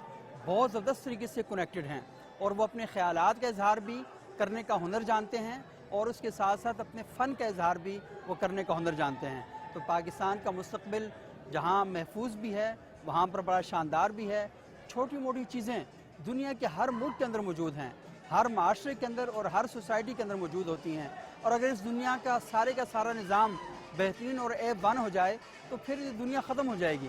बहुत ज़बरदस्त तरीके से कनेक्टेड हैं, और वो अपने ख़यालात का इजहार भी करने का हुनर जानते हैं, और उसके साथ साथ अपने फ़न का इजहार भी वो करने का हुनर जानते हैं। तो पाकिस्तान का मुस्तकबिल जहाँ महफूज भी है, वहाँ पर बड़ा शानदार भी है। छोटी मोटी चीज़ें दुनिया के हर मुल्क के अंदर मौजूद हैं, हर माशरे के अंदर और हर सोसाइटी के अंदर मौजूद होती हैं, और अगर इस दुनिया का सारा निज़ाम बेहतरीन और ऐब-वन हो जाए तो फिर ये दुनिया ख़त्म हो जाएगी।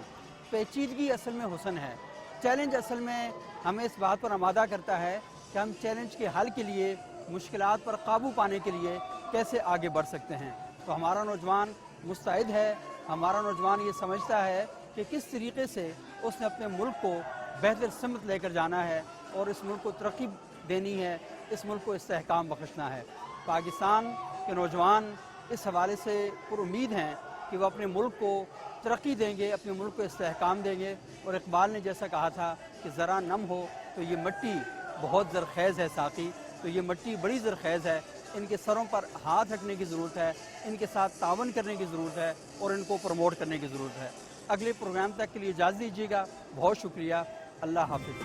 पेचीदगी असल में हुस्न है। चैलेंज असल में हमें इस बात पर आमादा करता है कि हम चैलेंज के हल के लिए, मुश्किलात पर काबू पाने के लिए कैसे आगे बढ़ सकते हैं। तो हमारा नौजवान मुस्तैद है, हमारा नौजवान ये समझता है कि किस तरीके से उसने अपने मुल्क को बेहतर समत लेकर जाना है और इस मुल्क को तरक्की देनी है, इस मुल्क को इस्तेहकाम बख्शना है। पाकिस्तान के नौजवान इस हवाले से पुरुमीद हैं कि वो अपने मुल्क को तरक्की देंगे, अपने मुल्क को इस्तेहकाम देंगे। और इकबाल ने जैसा कहा था कि ज़रा नम हो तो ये मिट्टी बहुत ज़रख़ेज़ है साक़ी, तो ये मिट्टी बड़ी ज़रख़ेज़ है, इनके सरों पर हाथ रखने की ज़रूरत है, इनके साथ तावन करने की ज़रूरत है और इनको प्रमोट करने की ज़रूरत है। अगले प्रोग्राम तक के लिए इजाज़त दीजिएगा। बहुत शुक्रिया। अल्लाह हाफ़िज़।